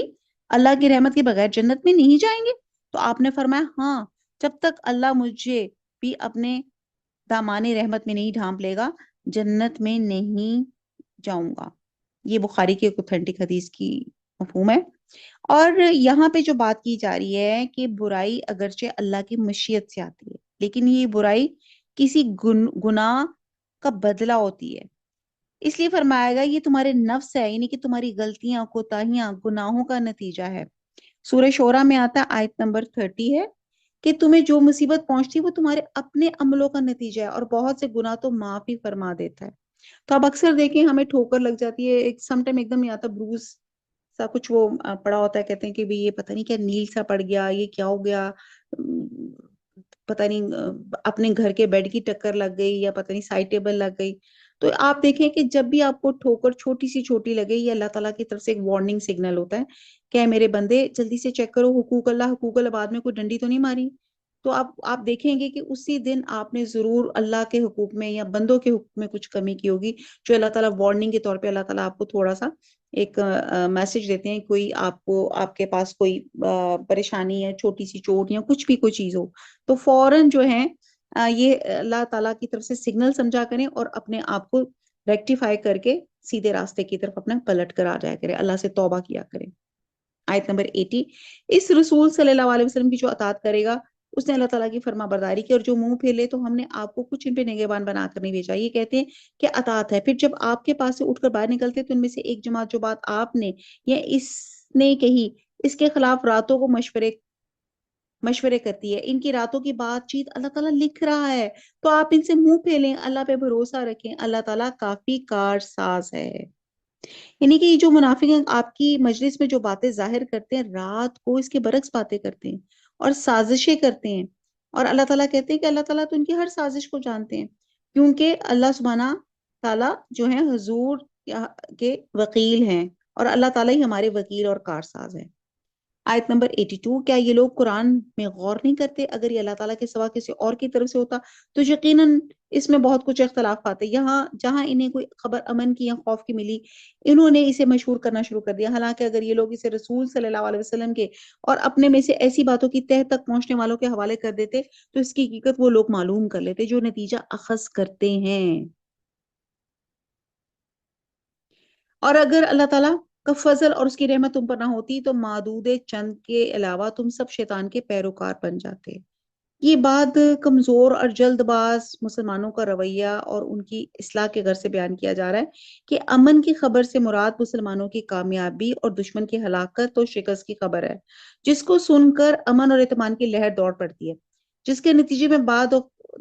اللہ کی رحمت کے بغیر جنت میں نہیں جائیں گے؟ تو آپ نے فرمایا ہاں، جب تک اللہ مجھے بھی اپنے دامان رحمت میں نہیں ڈھانپ لے گا جنت میں نہیں جاؤں گا۔ یہ بخاری کی ایک اوتھینٹک حدیث کی مفہوم ہے۔ اور یہاں پہ جو بات کی جا رہی ہے کہ برائی اگرچہ اللہ کی مشیت سے آتی ہے، لیکن یہ برائی کسی گناہ کا بدلہ ہوتی ہے، اس لیے فرمایا گا یہ تمہارے نفس ہے، یعنی کہ تمہاری غلطیاں، کوتاہیاں، گناہوں کا نتیجہ ہے۔ سورہ شورہ میں آتا ہے آیت نمبر 30 ہے کہ تمہیں جو مصیبت پہنچتی وہ تمہارے اپنے عملوں کا نتیجہ ہے، اور بہت سے گناہ تو معاف ہی فرما دیتا ہے۔ تو اب اکثر دیکھیں ہمیں ٹھوکر لگ جاتی ہے، ایک سم ٹائم ایک دم یا تو بروز سا کچھ وہ پڑا ہوتا ہے، کہتے ہیں کہ بھی یہ پتہ نہیں کیا نیل سا پڑ گیا، یہ کیا ہو گیا، پتہ نہیں اپنے گھر کے بیڈ کی ٹکر لگ گئی یا پتہ نہیں سائڈ ٹیبل لگ گئی، تو آپ دیکھیں کہ جب بھی آپ کو ٹھوکر چھوٹی سی چھوٹی لگے، یہ اللہ تعالیٰ کی طرف سے ایک وارننگ سگنل ہوتا ہے کہ اے میرے بندے جلدی سے چیک کرو، حقوق اللہ بعد میں کوئی ڈنڈی تو نہیں ماری۔ تو آپ دیکھیں گے کہ اسی دن آپ نے ضرور اللہ کے حقوق میں یا بندوں کے حقوق میں کچھ کمی کی ہوگی، جو اللہ تعالیٰ وارننگ کے طور پہ اللہ تعالیٰ آپ کو تھوڑا سا ایک میسج دیتے ہیں، کوئی آپ کے پاس کوئی پریشانی ہے، چھوٹی سی چوٹ یا کچھ بھی کوئی چیز ہو، تو فوراً جو ہے یہ اللہ تعالیٰ کی طرف سے سگنل سمجھا کریں اور اپنے آپ کو ریکٹیفائی کر کے سیدھے راستے کی طرف اپنا پلٹ کر آ جایا کرے، اللہ سے توبہ کیا کرے۔ آیت نمبر 80، اس رسول صلی اللہ علیہ وسلم کی جو اطاعت کرے گا اس نے اللہ تعالیٰ کی فرما برداری کی، اور جو منہ پھیر لے تو ہم نے آپ کو کچھ ان پہ نگہبان بنا کر نہیں بھیجا۔ یہ کہتے ہیں کہ اطاعت ہے۔ پھر جب آپ کے پاس سے اٹھ کر باہر نکلتے تو ان میں سے ایک جماعت جو بات آپ نے یا اس نے کہی اس کے خلاف راتوں کو مشورے کرتی ہے، ان کی راتوں کی بات چیت اللہ تعالیٰ لکھ رہا ہے، تو آپ ان سے منہ پھیلیں، اللہ پہ بھروسہ رکھیں، اللہ تعالیٰ کافی کارساز ہے۔ یعنی کہ یہ جو منافق ہیں آپ کی مجلس میں جو باتیں ظاہر کرتے ہیں، رات کو اس کے برعکس باتیں کرتے ہیں اور سازشیں کرتے ہیں، اور اللہ تعالیٰ کہتے ہیں کہ اللہ تعالیٰ تو ان کی ہر سازش کو جانتے ہیں، کیونکہ اللہ سبحانہ تعالیٰ جو ہے حضور کے وکیل ہیں، اور اللہ تعالیٰ ہی ہمارے وکیل اور کارساز ہیں۔ آیت نمبر 82، کیا یہ لوگ قرآن میں غور نہیں کرتے؟ اگر یہ اللہ تعالیٰ کے سوا کسی اور کی طرف سے ہوتا تو یقیناً اس میں بہت کچھ اختلاف پاتے۔ یہاں جہاں انہیں کوئی خبر امن کی یا خوف کی ملی، انہوں نے اسے مشہور کرنا شروع کر دیا، حالانکہ اگر یہ لوگ اسے رسول صلی اللہ علیہ وسلم کے اور اپنے میں سے ایسی باتوں کی تہ تک پہنچنے والوں کے حوالے کر دیتے تو اس کی حقیقت وہ لوگ معلوم کر لیتے جو نتیجہ اخذ کرتے ہیں۔ اور اگر اللہ تعالیٰ کا فضل اور اس کی رحمت تم پر نہ ہوتی تو معدود چند کے علاوہ تم سب شیطان کے پیروکار بن جاتے۔ یہ بات کمزور اور جلد باز مسلمانوں کا رویہ اور ان کی اصلاح کے غرض سے بیان کیا جا رہا ہے کہ امن کی خبر سے مراد مسلمانوں کی کامیابی اور دشمن کی ہلاکت اور شکست کی خبر ہے، جس کو سن کر امن اور اطمینان کی لہر دوڑ پڑتی ہے، جس کے نتیجے میں بعض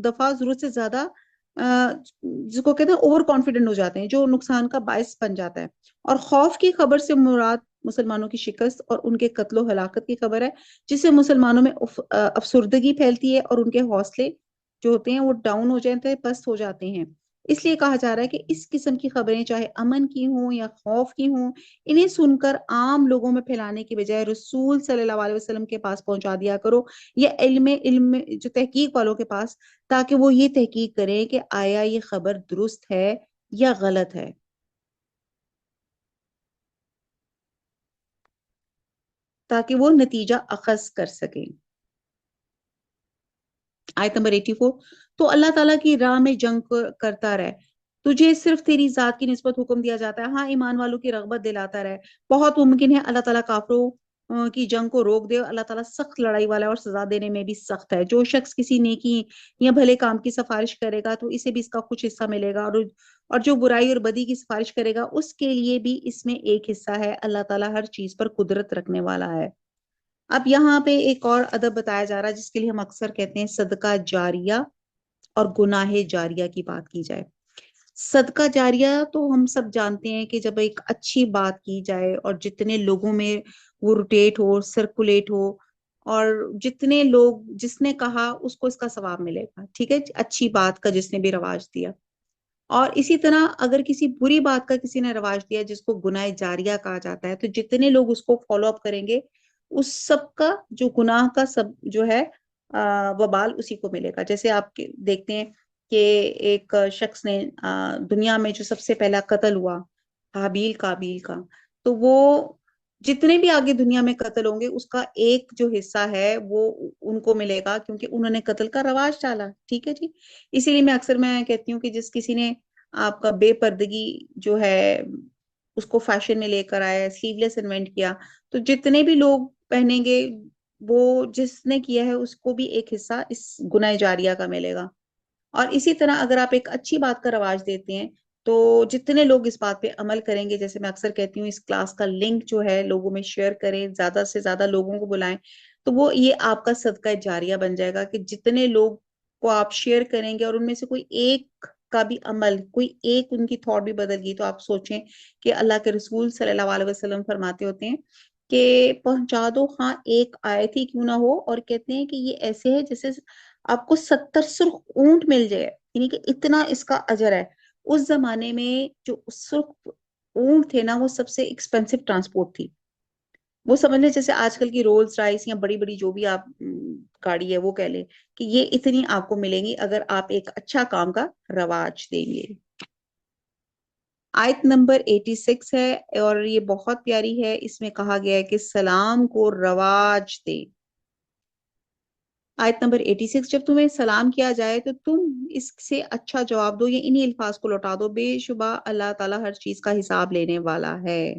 دفعہ ضرورت سے زیادہ جس کو کہتے ہیں اوور کانفیڈنٹ ہو جاتے ہیں، جو نقصان کا باعث بن جاتا ہے، اور خوف کی خبر سے مراد مسلمانوں کی شکست اور ان کے قتل و ہلاکت کی خبر ہے، جس سے مسلمانوں میں افسردگی پھیلتی ہے اور ان کے حوصلے جو ہوتے ہیں وہ ڈاؤن ہو جاتے ہیں، پست ہو جاتے ہیں۔ اس لیے کہا جا رہا ہے کہ اس قسم کی خبریں چاہے امن کی ہوں یا خوف کی ہوں، انہیں سن کر عام لوگوں میں پھیلانے کی بجائے رسول صلی اللہ علیہ وسلم کے پاس پہنچا دیا کرو، یا علم جو تحقیق والوں کے پاس، تاکہ وہ یہ تحقیق کریں کہ آیا یہ خبر درست ہے یا غلط ہے، تاکہ وہ نتیجہ اخذ کر سکیں۔ آیت نمبر 84، تو اللہ تعالیٰ کی راہ میں جنگ کرتا رہے، تجھے صرف تیری ذات کی نسبت حکم دیا جاتا ہے، ہاں ایمان والوں کی رغبت دلاتا رہے۔ بہت ممکن ہے اللہ تعالیٰ کافروں کی جنگ کو روک دے، اللہ تعالیٰ سخت لڑائی والا ہے اور سزا دینے میں بھی سخت ہے۔ جو شخص کسی نیکی یا بھلے کام کی سفارش کرے گا تو اسے بھی اس کا کچھ حصہ ملے گا، اور جو برائی اور بدی کی سفارش کرے گا اس کے لیے بھی اس میں ایک حصہ ہے۔ اللہ تعالیٰ ہر چیز پر قدرت رکھنے والا ہے۔ اب یہاں پہ ایک اور ادب بتایا جا رہا ہے جس کے لیے ہم اکثر کہتے ہیں صدقہ جاریہ اور گناہ جاریہ کی بات کی جائے۔ صدقہ جاریہ تو ہم سب جانتے ہیں کہ جب ایک اچھی بات کی جائے اور جتنے لوگوں میں وہ روٹیٹ ہو، سرکولیٹ ہو، اور جتنے لوگ جس نے کہا اس کو اس کا ثواب ملے گا، ٹھیک ہے، اچھی بات کا جس نے بھی رواج دیا۔ اور اسی طرح اگر کسی بری بات کا کسی نے رواج دیا جس کو گناہ جاریہ کہا جاتا ہے، تو جتنے لوگ اس کو فالو اپ کریں گے اس سب کا جو گناہ کا سب جو ہے وبال اسی کو ملے گا۔ جیسے آپ دیکھتے ہیں کہ ایک شخص نے دنیا میں جو سب سے پہلا قتل ہوا حابیل قابیل کا، تو وہ جتنے بھی آگے دنیا میں قتل ہوں گے اس کا ایک جو حصہ ہے وہ ان کو ملے گا، کیونکہ انہوں نے قتل کا رواج ڈالا، ٹھیک ہے جی۔ اسی لیے میں کہتی ہوں کہ جس کسی نے آپ کا بے پردگی جو ہے اس کو فیشن میں لے کر آیا، سلیو لیس انوینٹ کیا، تو جتنے بھی لوگ پہنیں گے وہ جس نے کیا ہے اس کو بھی ایک حصہ اس گناہ جاریہ کا ملے گا۔ اور اسی طرح اگر آپ ایک اچھی بات کا رواج دیتے ہیں تو جتنے لوگ اس بات پہ عمل کریں گے، جیسے میں اکثر کہتی ہوں اس کلاس کا لنک جو ہے لوگوں میں شیئر کریں، زیادہ سے زیادہ لوگوں کو بلائیں، تو وہ یہ آپ کا صدقہ جاریہ بن جائے گا کہ جتنے لوگ کو آپ شیئر کریں گے اور ان میں سے کوئی ایک کا بھی عمل، کوئی ایک ان کی تھاٹ بھی بدل گئی، تو آپ سوچیں کہ اللہ کے رسول صلی اللہ علیہ وسلم فرماتے ہوتے ہیں کہ پہنچا دو ہاں ایک آیت ہی کیوں نہ ہو، اور کہتے ہیں کہ یہ ایسے ہے جیسے آپ کو 70 سرخ اونٹ مل جائے، یعنی کہ اتنا اس کا اجر ہے۔ اس زمانے میں جو سرخ اونٹ تھے نا، وہ سب سے ایکسپینسو ٹرانسپورٹ تھی۔ وہ سمجھ لیں جیسے آج کل کی رولز رائس یا بڑی بڑی جو بھی آپ گاڑی ہے وہ کہہ لیں، کہ یہ اتنی آپ کو ملیں گی اگر آپ ایک اچھا کام کا رواج دیں گے۔ آیت نمبر 86 ہے، اور یہ بہت پیاری ہے۔ اس میں کہا گیا ہے کہ سلام کو رواج دے۔ آیت نمبر 86، جب تمہیں سلام کیا جائے تو تم اس سے اچھا جواب دو یا انہی الفاظ کو لوٹا دو، بے شبہ اللہ تعالیٰ ہر چیز کا حساب لینے والا ہے۔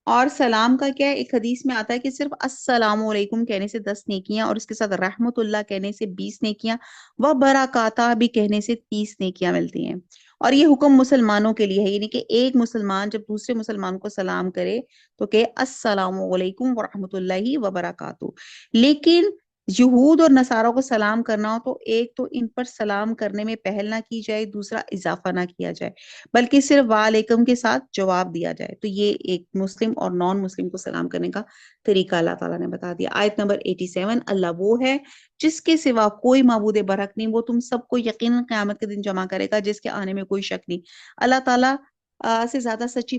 اور سلام کا کیا ہے، ایک حدیث میں آتا ہے کہ صرف السلام علیکم کہنے سے 10 نیکیاں، اور اس کے ساتھ رحمت اللہ کہنے سے 20 نیکیاں، و برکاتہ بھی کہنے سے 30 نیکیاں ملتی ہیں۔ اور یہ حکم مسلمانوں کے لیے ہے، یعنی کہ ایک مسلمان جب دوسرے مسلمان کو سلام کرے تو کہ السلام علیکم ورحمۃ اللہ وبرکاتہ۔ لیکن یہود اور نصاروں کو سلام کرنا ہو تو ایک تو ان پر سلام کرنے میں پہل نہ کی جائے، دوسرا اضافہ نہ کیا جائے، بلکہ صرف وعلیکم کے ساتھ جواب دیا جائے۔ تو یہ ایک مسلم اور نان مسلم کو سلام کرنے کا طریقہ اللہ تعالیٰ نے بتا دیا۔ آیت نمبر 87، اللہ وہ ہے جس کے سوا کوئی معبود برحق نہیں، وہ تم سب کو یقیناً قیامت کے دن جمع کرے گا، جس کے آنے میں کوئی شک نہیں۔ اللہ تعالیٰ سے زیادہ سچی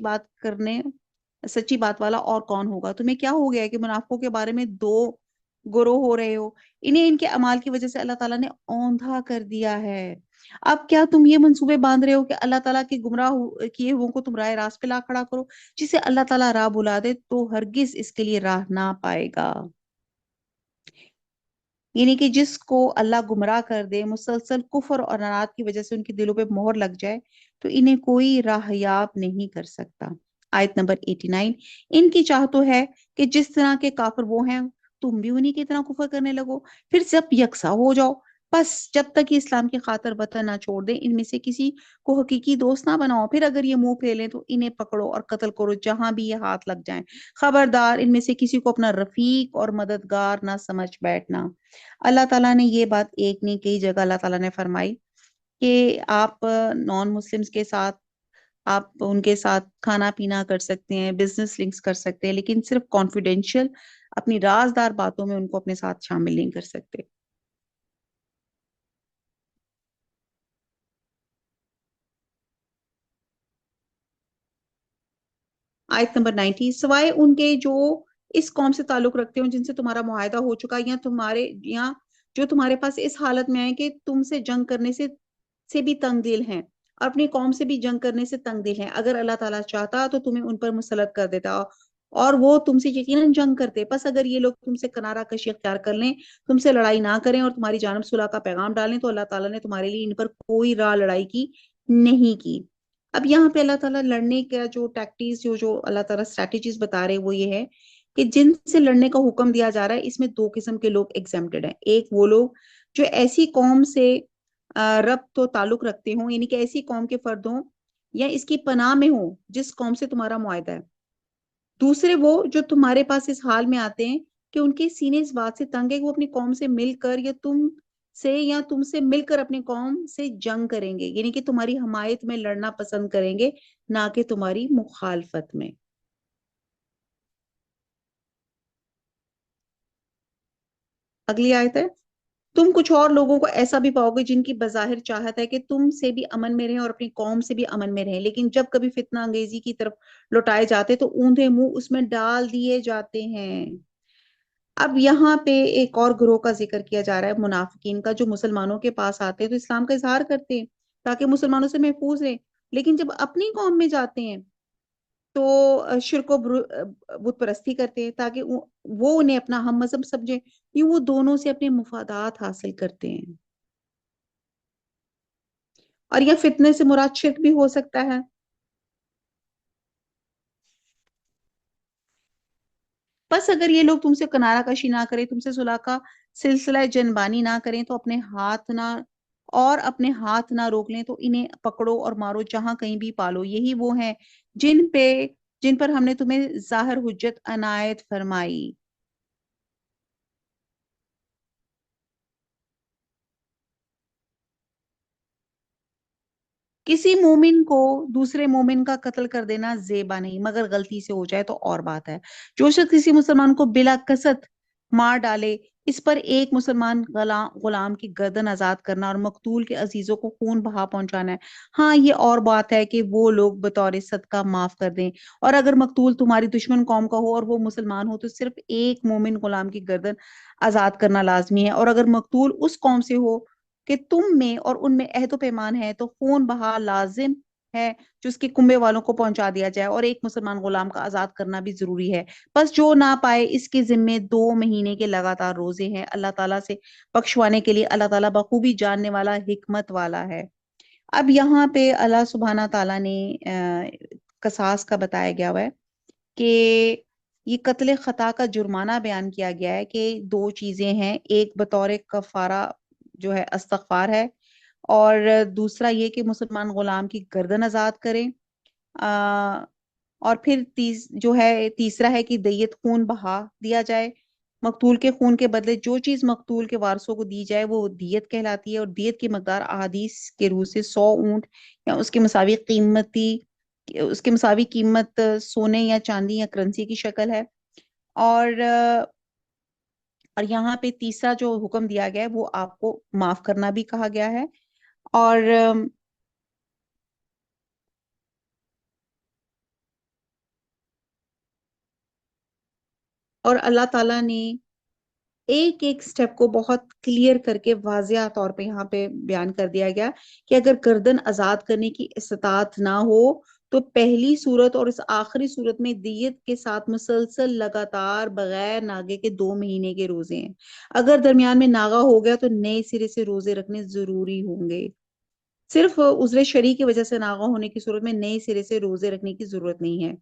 بات والا اور کون ہوگا؟ تمہیں کیا ہو گیا ہے کہ منافقوں کے بارے میں دو گروہ ہو رہے ہو؟ انہیں ان کے اعمال کی وجہ سے اللہ تعالیٰ نے اوندھا کر دیا ہے۔ اب کیا تم یہ منصوبے باندھ رہے ہو کہ اللہ تعالیٰ کے گمراہ کیے ہوئے کو تم راہ راست پہ لا کھڑا کرو؟ جسے اللہ تعالیٰ راہ بلا دے تو ہرگز اس کے لیے راہ نہ پائے گا۔ یعنی کہ جس کو اللہ گمراہ کر دے، مسلسل کفر اور اناد کی وجہ سے ان کے دلوں پہ مہر لگ جائے، تو انہیں کوئی راہ یاب نہیں کر سکتا۔ آیت نمبر 89، ان کی چاہ تو ہے کہ جس طرح کے کافر وہ ہیں تم بھی انہی کی طرح کفر کرنے لگو، پھر سب یکساں ہو جاؤ۔ بس جب تک یہ اسلام کی خاطر وطن نہ چھوڑ دیں، ان میں سے کسی کو حقیقی دوست نہ بناؤ، پھر اگر یہ منہ پھیر لیں تو انہیں پکڑو اور قتل کرو جہاں بھی یہ ہاتھ لگ جائیں۔ خبردار ان میں سے کسی کو اپنا رفیق اور مددگار نہ سمجھ بیٹھنا۔ اللہ تعالیٰ نے یہ بات ایک نہیں کئی جگہ اللہ تعالیٰ نے فرمائی کہ آپ نان مسلمز کے ساتھ، آپ ان کے ساتھ کھانا پینا کر سکتے ہیں، بزنس لنکس کر سکتے ہیں، لیکن صرف کانفیڈینشیل اپنی رازدار باتوں میں ان کو اپنے ساتھ شامل نہیں کر سکتے۔ آیت نمبر 90، سوائے ان کے جو اس قوم سے تعلق رکھتے ہوں جن سے تمہارا معاہدہ ہو چکا، یا جو تمہارے پاس اس حالت میں آئے کہ تم سے جنگ کرنے سے بھی تنگ دل ہیں، اور اپنی قوم سے بھی جنگ کرنے سے تنگ دل ہیں۔ اگر اللہ تعالیٰ چاہتا تو تمہیں ان پر مسلط کر دیتا، اور وہ تم سے یقیناً جنگ کرتے۔ پس اگر یہ لوگ تم سے کنارہ کشی اختیار کر لیں، تم سے لڑائی نہ کریں اور تمہاری جانب صلح کا پیغام ڈالیں، تو اللہ تعالیٰ نے تمہارے لیے ان پر کوئی راہ لڑائی کی نہیں کی۔ اب یہاں پہ اللہ تعالیٰ لڑنے کا جو ٹیکٹیز جو اللہ تعالیٰ اسٹریٹجیز بتا رہے وہ یہ ہے کہ جن سے لڑنے کا حکم دیا جا رہا ہے اس میں دو قسم کے لوگ ایگزمپٹڈ ہیں۔ ایک وہ لوگ جو ایسی قوم سے ربط و تعلق رکھتے ہوں، یعنی کہ ایسی قوم کے فرد ہوں یا اس کی پناہ میں ہوں جس قوم سے تمہارا معاہدہ ہے۔ دوسرے وہ جو تمہارے پاس اس حال میں آتے ہیں کہ ان کے سینے اس بات سے تنگ ہے کہ وہ اپنی قوم سے مل کر یا تم سے مل کر اپنی قوم سے جنگ کریں گے، یعنی کہ تمہاری حمایت میں لڑنا پسند کریں گے، نہ کہ تمہاری مخالفت میں۔ اگلی آیت ہے، تم کچھ اور لوگوں کو ایسا بھی پاؤ گے جن کی بظاہر چاہت ہے کہ تم سے بھی امن میں رہیں اور اپنی قوم سے بھی امن میں رہیں، لیکن جب کبھی فتنہ انگیزی کی طرف لوٹائے جاتے تو اوندھے منہ اس میں ڈال دیے جاتے ہیں۔ اب یہاں پہ ایک اور گروہ کا ذکر کیا جا رہا ہے، منافقین کا، جو مسلمانوں کے پاس آتے ہیں تو اسلام کا اظہار کرتے ہیں تاکہ مسلمانوں سے محفوظ رہیں، لیکن جب اپنی قوم میں جاتے ہیں تو شرک و بت پرستی کرتے ہیں تاکہ وہ انہیں اپنا ہم مذہب سمجھے، یوں وہ دونوں سے اپنے مفادات حاصل کرتے ہیں۔ اور یہ فتنے سے مراد شرک بھی ہو سکتا ہے۔ بس اگر یہ لوگ تم سے کنارہ کشی نہ کریں، تم سے صلح کا سلسلہ جنبانی نہ کریں تو اپنے ہاتھ نہ روک لیں تو انہیں پکڑو اور مارو جہاں کہیں بھی پالو، یہی وہ ہیں جن پر ہم نے تمہیں ظاہر حجت عنایت فرمائی۔ کسی مومن کو دوسرے مومن کا قتل کر دینا زیبا نہیں، مگر غلطی سے ہو جائے تو اور بات ہے۔ جو شخص کسی مسلمان کو بلا قصد مار ڈالے اس پر ایک مسلمان غلام کی گردن آزاد کرنا اور مقتول کے عزیزوں کو خون بہا پہنچانا ہے۔ ہاں یہ اور بات ہے کہ وہ لوگ بطور صدقہ معاف کر دیں، اور اگر مقتول تمہاری دشمن قوم کا ہو اور وہ مسلمان ہو تو صرف ایک مومن غلام کی گردن آزاد کرنا لازمی ہے، اور اگر مقتول اس قوم سے ہو کہ تم میں اور ان میں عہد و پیمان ہے تو خون بہا لازم ہے جو اس کے کنبے والوں کو پہنچا دیا جائے، اور ایک مسلمان غلام کا آزاد کرنا بھی ضروری ہے۔ بس جو نہ پائے اس کے ذمے 2 مہینے کے لگاتار روزے ہیں اللہ تعالیٰ سے بخشوانے کے لیے۔ اللہ تعالیٰ بخوبی جاننے والا، حکمت والا ہے۔ اب یہاں پہ اللہ سبحانہ تعالیٰ نے قصاص کا بتایا گیا ہوا ہے کہ یہ قتل خطا کا جرمانہ بیان کیا گیا ہے کہ 2 چیزیں ہیں، ایک بطور کفارہ جو ہے استغفار ہے، اور دوسرا یہ کہ مسلمان غلام کی گردن آزاد کریں، اور پھر جو ہے تیسرا ہے کہ دیت خون بہا دیا جائے۔ مقتول کے خون کے بدلے جو چیز مقتول کے وارثوں کو دی جائے وہ دیت کہلاتی ہے، اور دیت کی مقدار احادیث کے روح سے 100 اونٹ یا اس کے مساوی قیمت سونے یا چاندی یا کرنسی کی شکل ہے۔ اور اور یہاں پہ تیسرا جو حکم دیا گیا ہے وہ آپ کو معاف کرنا بھی کہا گیا ہے۔ اور اور اللہ تعالیٰ نے ایک ایک سٹیپ کو بہت کلیئر کر کے واضح طور پہ یہاں پہ بیان کر دیا گیا کہ اگر گردن آزاد کرنے کی استطاعت نہ ہو تو پہلی صورت اور اس آخری صورت میں دیت کے ساتھ مسلسل لگاتار بغیر ناگے کے 2 مہینے کے روزے ہیں۔ اگر درمیان میں ناغا ہو گیا تو نئے سرے سے روزے رکھنے ضروری ہوں گے۔ صرف عذر شرعی کی وجہ سے ناغا ہونے کی صورت میں نئے سرے سے روزے رکھنے کی ضرورت نہیں ہے۔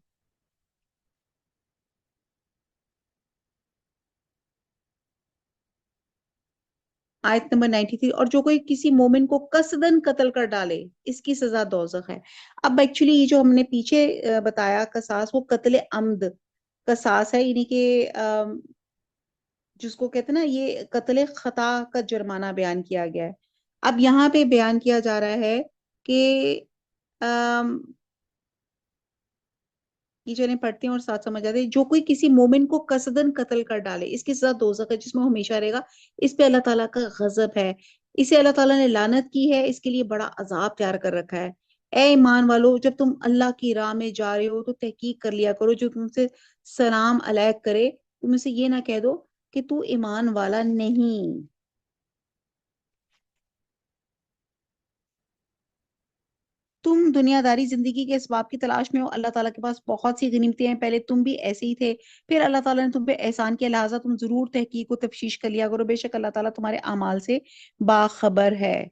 آیت نمبر 93، اور جو کوئی کسی مومن کو قصدن قتل کر ڈالے اس کی سزا دوزخ ہے۔ اب ایکچولی یہ جو ہم نے پیچھے بتایا قصاص، وہ قتل عمد قصاص ہے، یعنی کہ جس کو کہتے ہیں نا یہ قتل خطا کا جرمانہ بیان کیا گیا ہے۔ اب یہاں پہ بیان کیا جا رہا ہے کہ یہ چلیں پڑھتے ہیں اور ساتھ سمجھ آتے ہیں۔ جو کوئی کسی مومن کو قصدن قتل کر ڈالے اس کی سزا دوزخ ہے جس میں وہ ہمیشہ رہے گا، اس پہ اللہ تعالیٰ کا غضب ہے، اسے اللہ تعالیٰ نے لعنت کی ہے، اس کے لیے بڑا عذاب تیار کر رکھا ہے۔ اے ایمان والو، جب تم اللہ کی راہ میں جا رہے ہو تو تحقیق کر لیا کرو، جو تم سے سلام علیک کرے تم اسے یہ نہ کہہ دو کہ تو ایمان والا نہیں۔ تم دنیا داری زندگی کے اسباب کی تلاش میں ہو، اللہ تعالیٰ کے پاس بہت سی غنیمتیں ہیں، پہلے تم بھی ایسے ہی تھے، پھر اللہ تعالیٰ نے تم پہ احسان کیا، لہٰذا تم ضرور تحقیق و تفتیش کر لیا کرو، بے شک اللہ تعالیٰ تمہارے اعمال سے باخبر ہے۔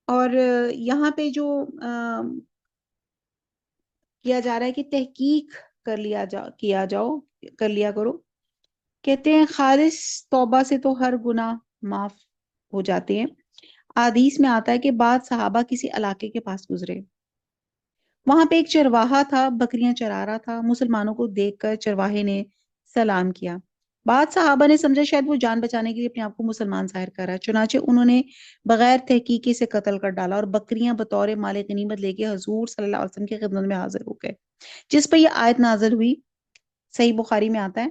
اور یہاں پہ جو کیا جا رہا ہے کہ تحقیق کر لیا کرو، کہتے ہیں خالص توبہ سے تو ہر گناہ معاف ہو جاتے ہیں۔ حدیث میں آتا ہے کہ بعض صحابہ کسی علاقے کے پاس گزرے، وہاں پہ ایک چرواہا تھا، بکریاں چرا رہا تھا، مسلمانوں کو دیکھ کر چرواہے نے سلام کیا۔ بعض صحابہ نے سمجھا شاید وہ جان بچانے کے لیے اپنے آپ کو مسلمان ظاہر کر رہا ہے، چنانچہ انہوں نے بغیر تحقیقی سے قتل کر ڈالا اور بکریاں بطور مال غنیمت لے کے حضور صلی اللہ علیہ وسلم کی خدمت میں حاضر ہو گئے، جس پہ یہ آیت نازل ہوئی۔ صحیح بخاری میں آتا ہے،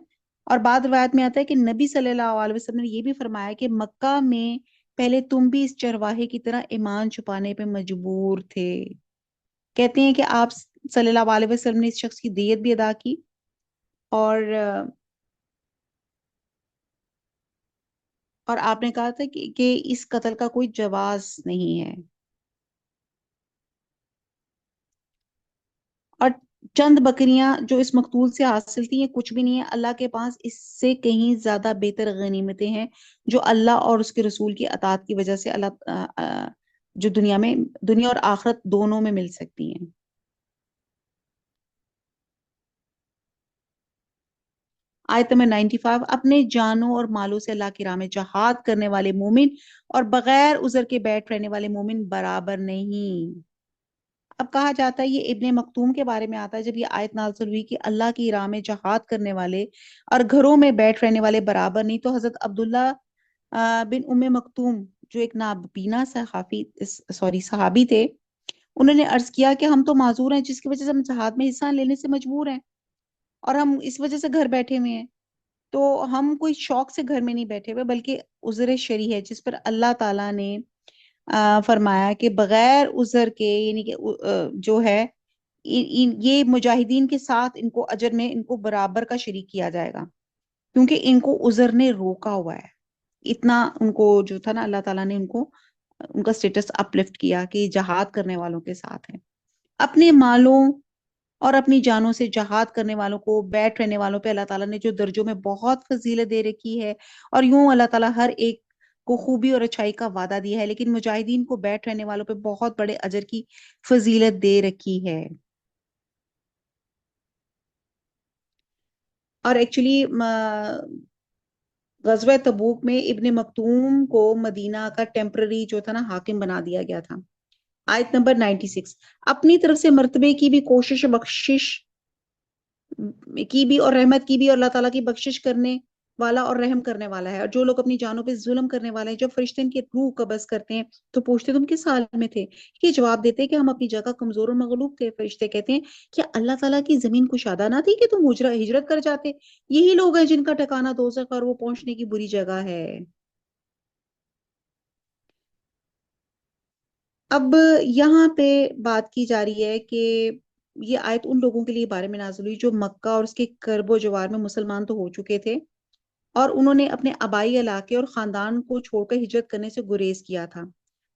اور بعد روایت میں آتا ہے کہ نبی صلی اللہ علیہ وسلم نے یہ بھی فرمایا کہ مکہ میں پہلے تم بھی اس چرواہے کی طرح ایمان چھپانے پہ مجبور تھے۔ کہتے ہیں کہ آپ صلی اللہ علیہ وسلم نے اس شخص کی دیت بھی ادا کی، اور اور آپ نے کہا تھا کہ اس قتل کا کوئی جواز نہیں ہے، اور چند بکریاں جو اس مقتول سے حاصل تھی یہ کچھ بھی نہیں ہے، اللہ کے پاس اس سے کہیں زیادہ بہتر غنیمتیں ہیں جو اللہ اور اس کے رسول کی اطاعت کی وجہ سے جو دنیا اور آخرت دونوں میں مل سکتی ہیں۔ آیت نمبر 95، اپنے جانوں اور مالوں سے اللہ کی راہ میں جہاد کرنے والے مومن اور بغیر عذر کے بیٹھ رہنے والے مومن برابر نہیں۔ اب کہا جاتا ہے، یہ ابن مکتوم کے بارے میں آتا ہے جب یہ آیت نازل ہوئی کہ اللہ کی راہ میں جہاد کرنے والے اور گھروں میں بیٹھ رہنے والے برابر نہیں، تو حضرت عبداللہ بن ام مکتوم جو ایک نابینا صحابی تھے، انہوں نے عرض کیا کہ ہم تو معذور ہیں، جس کی وجہ سے ہم جہاد میں حصہ لینے سے مجبور ہیں، اور ہم اس وجہ سے گھر بیٹھے ہوئے ہیں۔ تو ہم کوئی شوق سے گھر میں نہیں بیٹھے ہوئے، بلکہ عذر شرعی ہے جس پر اللہ تعالیٰ نے فرمایا کہ بغیر عذر کے، یعنی کہ جو ہے یہ مجاہدین کے ساتھ ان کو اجر میں ان کو برابر کا شریک کیا جائے گا، کیونکہ ان کو عذر نے روکا ہوا ہے۔ اتنا ان کو جو تھا نا، اللہ تعالیٰ نے ان کو ان کا سٹیٹس اپلفٹ کیا کہ یہ جہاد کرنے والوں کے ساتھ ہے۔ اپنے مالوں اور اپنی جانوں سے جہاد کرنے والوں کو، بیٹھ رہنے والوں پہ اللہ تعالیٰ نے جو درجوں میں بہت فضیلت دے رکھی ہے، اور یوں اللہ تعالیٰ ہر ایک کو خوبی اور اچھائی کا وعدہ دیا ہے، لیکن مجاہدین کو، بیٹھ رہنے والوں پہ بہت بڑے اجر کی فضیلت دے رکھی ہے۔ اور ایکچولی غزوہ تبوک میں ابن مکتوم کو مدینہ کا ٹیمپرری جو تھا نا حاکم بنا دیا گیا تھا۔ آیت نمبر 96، اپنی طرف سے مرتبے کی بھی کوشش، بخشش کی بھی اور رحمت کی بھی، اور اللہ تعالیٰ کی بخشش کرنے والا اور رحم کرنے والا ہے۔ اور جو لوگ اپنی جانوں پہ ظلم کرنے والے ہیں، جب فرشتے ان کی روح قبض کرتے ہیں تو پوچھتے تم کس حال میں تھے، یہ جواب دیتے ہیں کہ ہم اپنی جگہ کمزور اور مغلوب تھے۔ فرشتے کہتے ہیں کیا اللہ تعالیٰ کی زمین کشادہ نہ تھی کہ تم ہجرت کر جاتے؟ یہی لوگ ہیں جن کا ٹھکانہ دوزخ اور وہ پہنچنے کی بری جگہ ہے۔ اب یہاں پہ بات کی جا رہی ہے کہ یہ آیت ان لوگوں کے لیے بارے میں نازل ہوئی جو مکہ اور اس کے کرب و جوار میں مسلمان تو ہو چکے تھے، اور انہوں نے اپنے آبائی علاقے اور خاندان کو چھوڑ کر ہجرت کرنے سے گریز کیا تھا،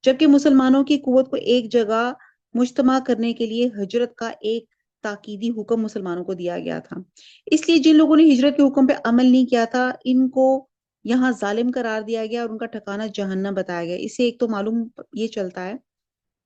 جبکہ مسلمانوں کی قوت کو ایک جگہ مجتمع کرنے کے لیے ہجرت کا ایک تاکیدی حکم مسلمانوں کو دیا گیا تھا۔ اس لیے جن لوگوں نے ہجرت کے حکم پہ عمل نہیں کیا تھا، ان کو یہاں ظالم قرار دیا گیا اور ان کا ٹھکانہ جہنم بتایا گیا۔ اس سے ایک تو معلوم یہ چلتا ہے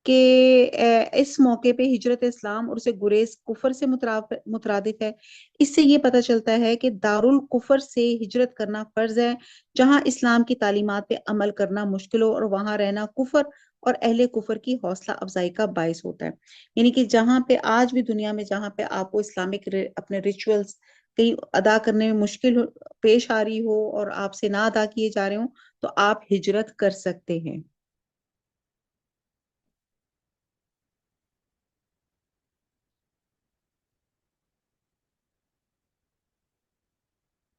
کہ اس موقع پہ ہجرت اسلام اور اسے گریز کفر سے مترادف ہے۔ اس سے یہ پتہ چلتا ہے کہ دارالکفر سے ہجرت کرنا فرض ہے، جہاں اسلام کی تعلیمات پہ عمل کرنا مشکل ہو، اور وہاں رہنا کفر اور اہل کفر کی حوصلہ افزائی کا باعث ہوتا ہے۔ یعنی کہ جہاں پہ آج بھی دنیا میں جہاں پہ آپ کو اسلامک اپنے ریچولز کہیں ادا کرنے میں مشکل پیش آ رہی ہو اور آپ سے نہ ادا کیے جا رہے ہوں، تو آپ ہجرت کر سکتے ہیں۔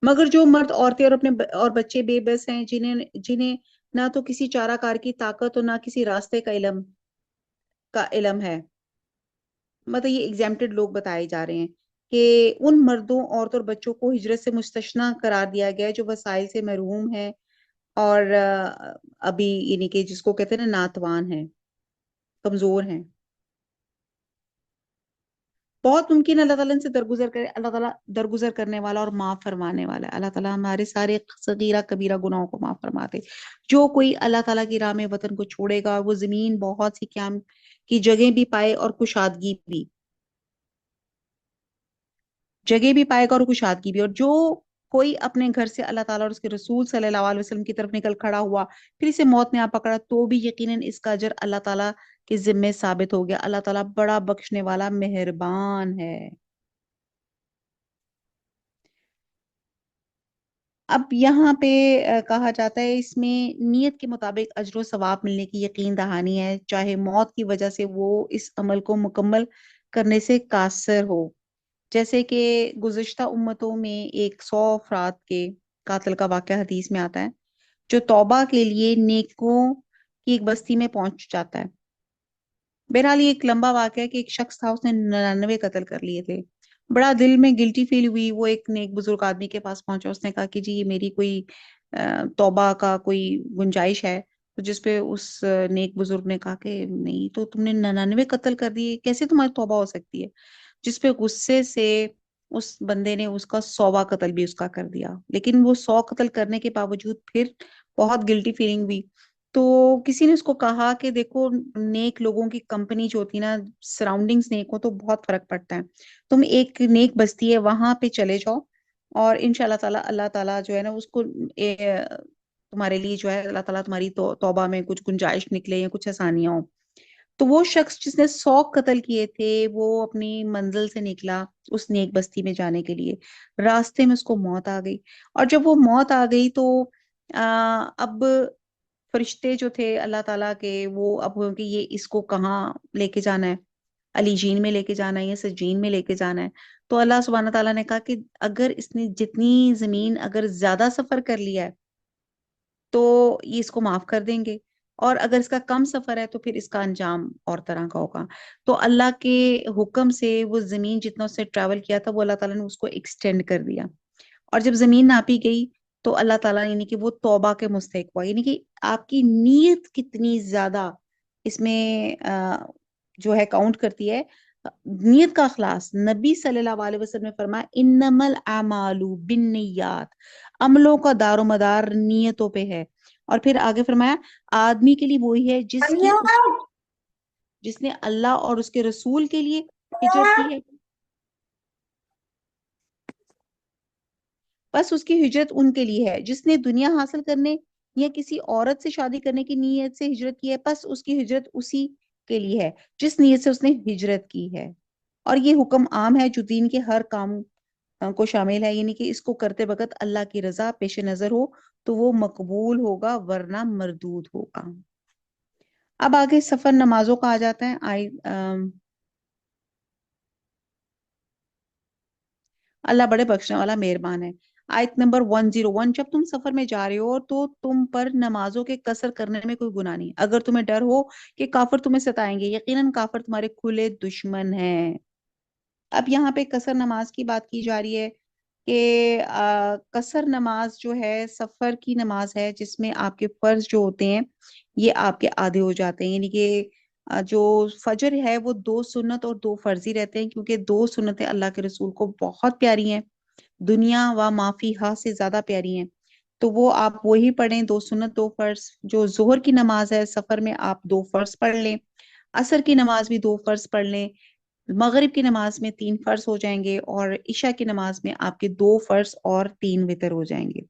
مگر جو مرد، عورتیں اور اپنے اور بچے بے بس ہیں، جنہیں نہ تو کسی چارہ کار کی طاقت اور نہ کسی راستے کا علم ہے، مطلب یہ ایگزیمپٹڈ لوگ بتائے جا رہے ہیں کہ ان مردوں، عورتوں اور بچوں کو ہجرت سے مستثنی قرار دیا گیا ہے جو وسائل سے محروم ہیں، اور ابھی یعنی کہ جس کو کہتے ہیں نا ناتوان ہیں، کمزور ہیں۔ بہت ممکن ہے اللہ تعالیٰ ان سے درگزر کرے، اللہ تعالیٰ درگزر کرنے والا اور معاف فرمانے والا ہے۔ اللہ تعالیٰ ہمارے سارے صغیرہ کبیرہ گناہوں کو معاف فرما دے۔ جو کوئی اللہ تعالیٰ کی راہ میں وطن کو چھوڑے گا، وہ زمین بہت سی قیام کی جگہ بھی پائے گا اور کشادگی بھی۔ اور جو کوئی اپنے گھر سے اللہ تعالیٰ اور اس کے رسول صلی اللہ علیہ وسلم کی طرف نکل کھڑا ہوا، پھر اسے موت نے آ پکڑا، تو بھی یقیناً اس کا اجر اللہ تعالیٰ کے ذمے ثابت ہو گیا۔ اللہ تعالیٰ بڑا بخشنے والا مہربان ہے۔ اب یہاں پہ کہا جاتا ہے اس میں نیت کے مطابق اجر و ثواب ملنے کی یقین دہانی ہے، چاہے موت کی وجہ سے وہ اس عمل کو مکمل کرنے سے قاصر ہو۔ جیسے کہ گزشتہ امتوں میں 100 افراد کے قاتل کا واقعہ حدیث میں آتا ہے، جو توبہ کے لیے نیکوں کی ایک بستی میں پہنچ جاتا ہے۔ بہرحال یہ ایک لمبا واقعہ ہے کہ ایک شخص تھا، اس نے 99 قتل کر لیے تھے۔ بڑا دل میں گلٹی فیل ہوئی، وہ ایک نیک بزرگ آدمی کے پاس پہنچا، اس نے کہا کہ جی یہ میری کوئی توبہ کا کوئی گنجائش ہے؟ تو جس پہ اس نیک بزرگ نے کہا کہ نہیں، تو تم نے 99 قتل کر دیے، کیسے تمہاری توبہ ہو سکتی ہے؟ جس پہ غصے سے اس بندے نے اس کا 100واں قتل بھی اس کا کر دیا۔ لیکن وہ 100 قتل کرنے کے باوجود پھر بہت گلٹی فیلنگ ہوئی۔ تو کسی نے اس کو کہا کہ دیکھو، نیک لوگوں کی کمپنی جو ہوتی ہے نا، سراؤنڈنگز نیک ہو تو بہت فرق پڑتا ہے۔ تم ایک نیک بستی ہے وہاں پہ چلے جاؤ، اور انشاءاللہ تعالیٰ اللہ تعالیٰ جو ہے نا اس کو تمہارے لیے جو ہے اللہ تعالیٰ تمہاری توبہ میں کچھ گنجائش نکلے یا کچھ آسانیاں ہوں۔ تو وہ شخص جس نے 100 قتل کیے تھے، وہ اپنی منزل سے نکلا اس نیک بستی میں جانے کے لیے، راستے میں اس کو موت آ گئی۔ اور جب وہ موت آ گئی تو اب فرشتے جو تھے اللہ تعالیٰ کے، وہ اب کہ یہ اس کو کہاں لے کے جانا ہے، علی جین میں لے کے جانا ہے یا سجین میں لے کے جانا ہے؟ تو اللہ سبحانہ تعالیٰ نے کہا کہ اگر اس نے جتنی زمین اگر زیادہ سفر کر لیا ہے تو یہ اس کو معاف کر دیں گے، اور اگر اس کا کم سفر ہے تو پھر اس کا انجام اور طرح کا ہوگا۔ تو اللہ کے حکم سے وہ زمین جتنا اس نے ٹریول کیا تھا وہ اللہ تعالیٰ نے اس کو ایکسٹینڈ کر دیا، اور جب زمین ناپی گئی تو اللہ تعالیٰ یعنی کہ وہ توبہ کے مستحق ہوا، یعنی کہ آپ کی نیت کتنی زیادہ اس میں جو ہے کاؤنٹ کرتی ہے، نیت کا اخلاص۔ نبی صلی اللہ علیہ وسلم نے فرمایا انما الاعمال بالنیات، عملوں کا دار و مدار نیتوں پہ ہے۔ اور پھر آگے فرمایا آدمی کے لیے وہی ہے جس نے اللہ اور اس کے رسول کے لیے ہجرت کی ہے، بس اس کی ہجرت ان کے لیے ہے۔ جس نے دنیا حاصل کرنے یا کسی عورت سے شادی کرنے کی نیت سے ہجرت کی ہے، بس اس کی ہجرت اسی کے لیے ہے جس نیت سے اس نے ہجرت کی ہے۔ اور یہ حکم عام ہے جو دین کے ہر کام کو شامل ہے، یعنی کہ اس کو کرتے وقت اللہ کی رضا پیش نظر ہو تو وہ مقبول ہوگا ورنہ مردود ہوگا۔ اب آگے سفر نمازوں کا آ جاتا ہے۔ اللہ بڑے بخشنے والا مہربان ہے۔ آیت نمبر 101، جب تم سفر میں جا رہے ہو تو تم پر نمازوں کے قصر کرنے میں کوئی گناہ نہیں، اگر تمہیں ڈر ہو کہ کافر تمہیں ستائیں گے، یقیناً کافر تمہارے کھلے دشمن ہیں۔ اب یہاں پہ قصر نماز کی بات کی جا رہی ہے کہ قصر نماز جو ہے سفر کی نماز ہے جس میں آپ کے فرض جو ہوتے ہیں یہ آپ کے آدھے ہو جاتے ہیں، یعنی کہ جو فجر ہے وہ 2 سنت اور 2 فرضی رہتے ہیں، کیونکہ 2 سنتیں اللہ کے رسول کو بہت پیاری ہیں، دنیا و معافی ہا سے زیادہ پیاری ہیں، تو وہ آپ وہی پڑھیں، 2 سنت 2 فرض۔ جو ظہر کی نماز ہے سفر میں آپ 2 فرض پڑھ لیں، عصر کی نماز بھی 2 فرض پڑھ لیں، مغرب کی نماز میں 3 فرض ہو جائیں گے، اور عشاء کی نماز میں آپ کے 2 فرض اور 3 وتر ہو جائیں گے۔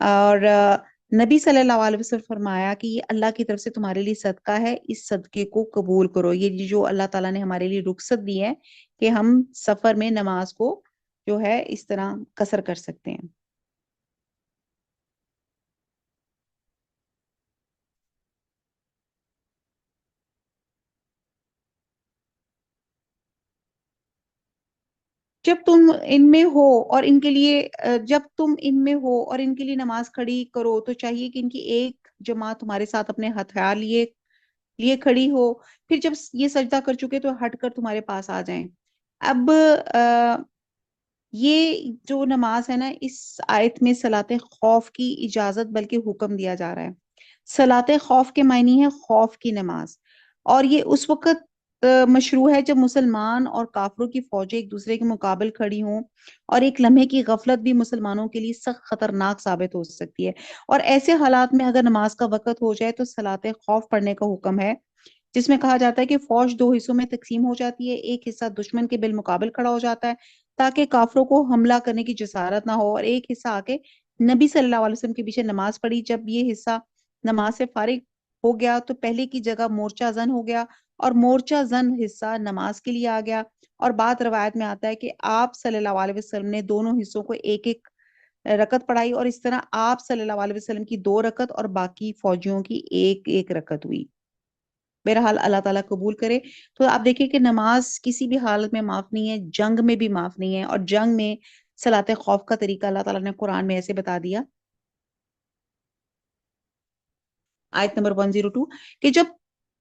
اور نبی صلی اللہ علیہ وسلم فرمایا کہ یہ اللہ کی طرف سے تمہارے لیے صدقہ ہے، اس صدقے کو قبول کرو۔ یہ جو اللہ تعالیٰ نے ہمارے لیے رخصت دی ہے کہ ہم سفر میں نماز کو جو ہے اس طرح قصر کر سکتے ہیں۔ جب تم ان میں ہو اور ان کے لیے جب تم ان میں ہو اور ان کے لیے نماز کھڑی کرو تو چاہیے کہ ان کی ایک جماعت تمہارے ساتھ اپنے ہتھیار لیے کھڑی ہو، پھر جب یہ سجدہ کر چکے تو ہٹ کر تمہارے پاس آ جائیں۔ اب یہ جو نماز ہے نا، اس آیت میں صلاۃ خوف کی اجازت بلکہ حکم دیا جا رہا ہے۔ صلاۃ خوف کے معنی ہے خوف کی نماز، اور یہ اس وقت مشروع ہے جب مسلمان اور کافروں کی فوجیں ایک دوسرے کے مقابل کھڑی ہوں، اور ایک لمحے کی غفلت بھی مسلمانوں کے لیے سخت خطرناک ثابت ہو سکتی ہے، اور ایسے حالات میں اگر نماز کا وقت ہو جائے تو صلاۃ خوف پڑھنے کا حکم ہے، جس میں کہا جاتا ہے کہ فوج 2 حصوں میں تقسیم ہو جاتی ہے، ایک حصہ دشمن کے بالمقابل کھڑا ہو جاتا ہے تاکہ کافروں کو حملہ کرنے کی جسارت نہ ہو، اور ایک حصہ آ کے نبی صلی اللہ علیہ وسلم کے پیچھے نماز پڑھی۔ جب یہ حصہ نماز سے فارغ ہو گیا تو پہلے کی جگہ مورچہ زن ہو گیا، اور مورچہ زن حصہ نماز کے لیے آ گیا، اور بعد روایت میں آتا ہے کہ آپ صلی اللہ علیہ وسلم نے دونوں حصوں کو ایک ایک رکعت پڑھائی، اور اس طرح آپ صلی اللہ علیہ وسلم کی 2 رکعت اور باقی فوجیوں کی ایک ایک رکعت ہوئی۔ بہرحال اللہ تعالیٰ قبول کرے۔ تو آپ دیکھیں کہ نماز کسی بھی حالت میں معاف نہیں ہے، جنگ میں بھی معاف نہیں ہے، اور جنگ میں صلاۃ خوف کا طریقہ اللہ تعالیٰ نے قرآن میں ایسے بتا دیا، آیت نمبر 102، کہ جب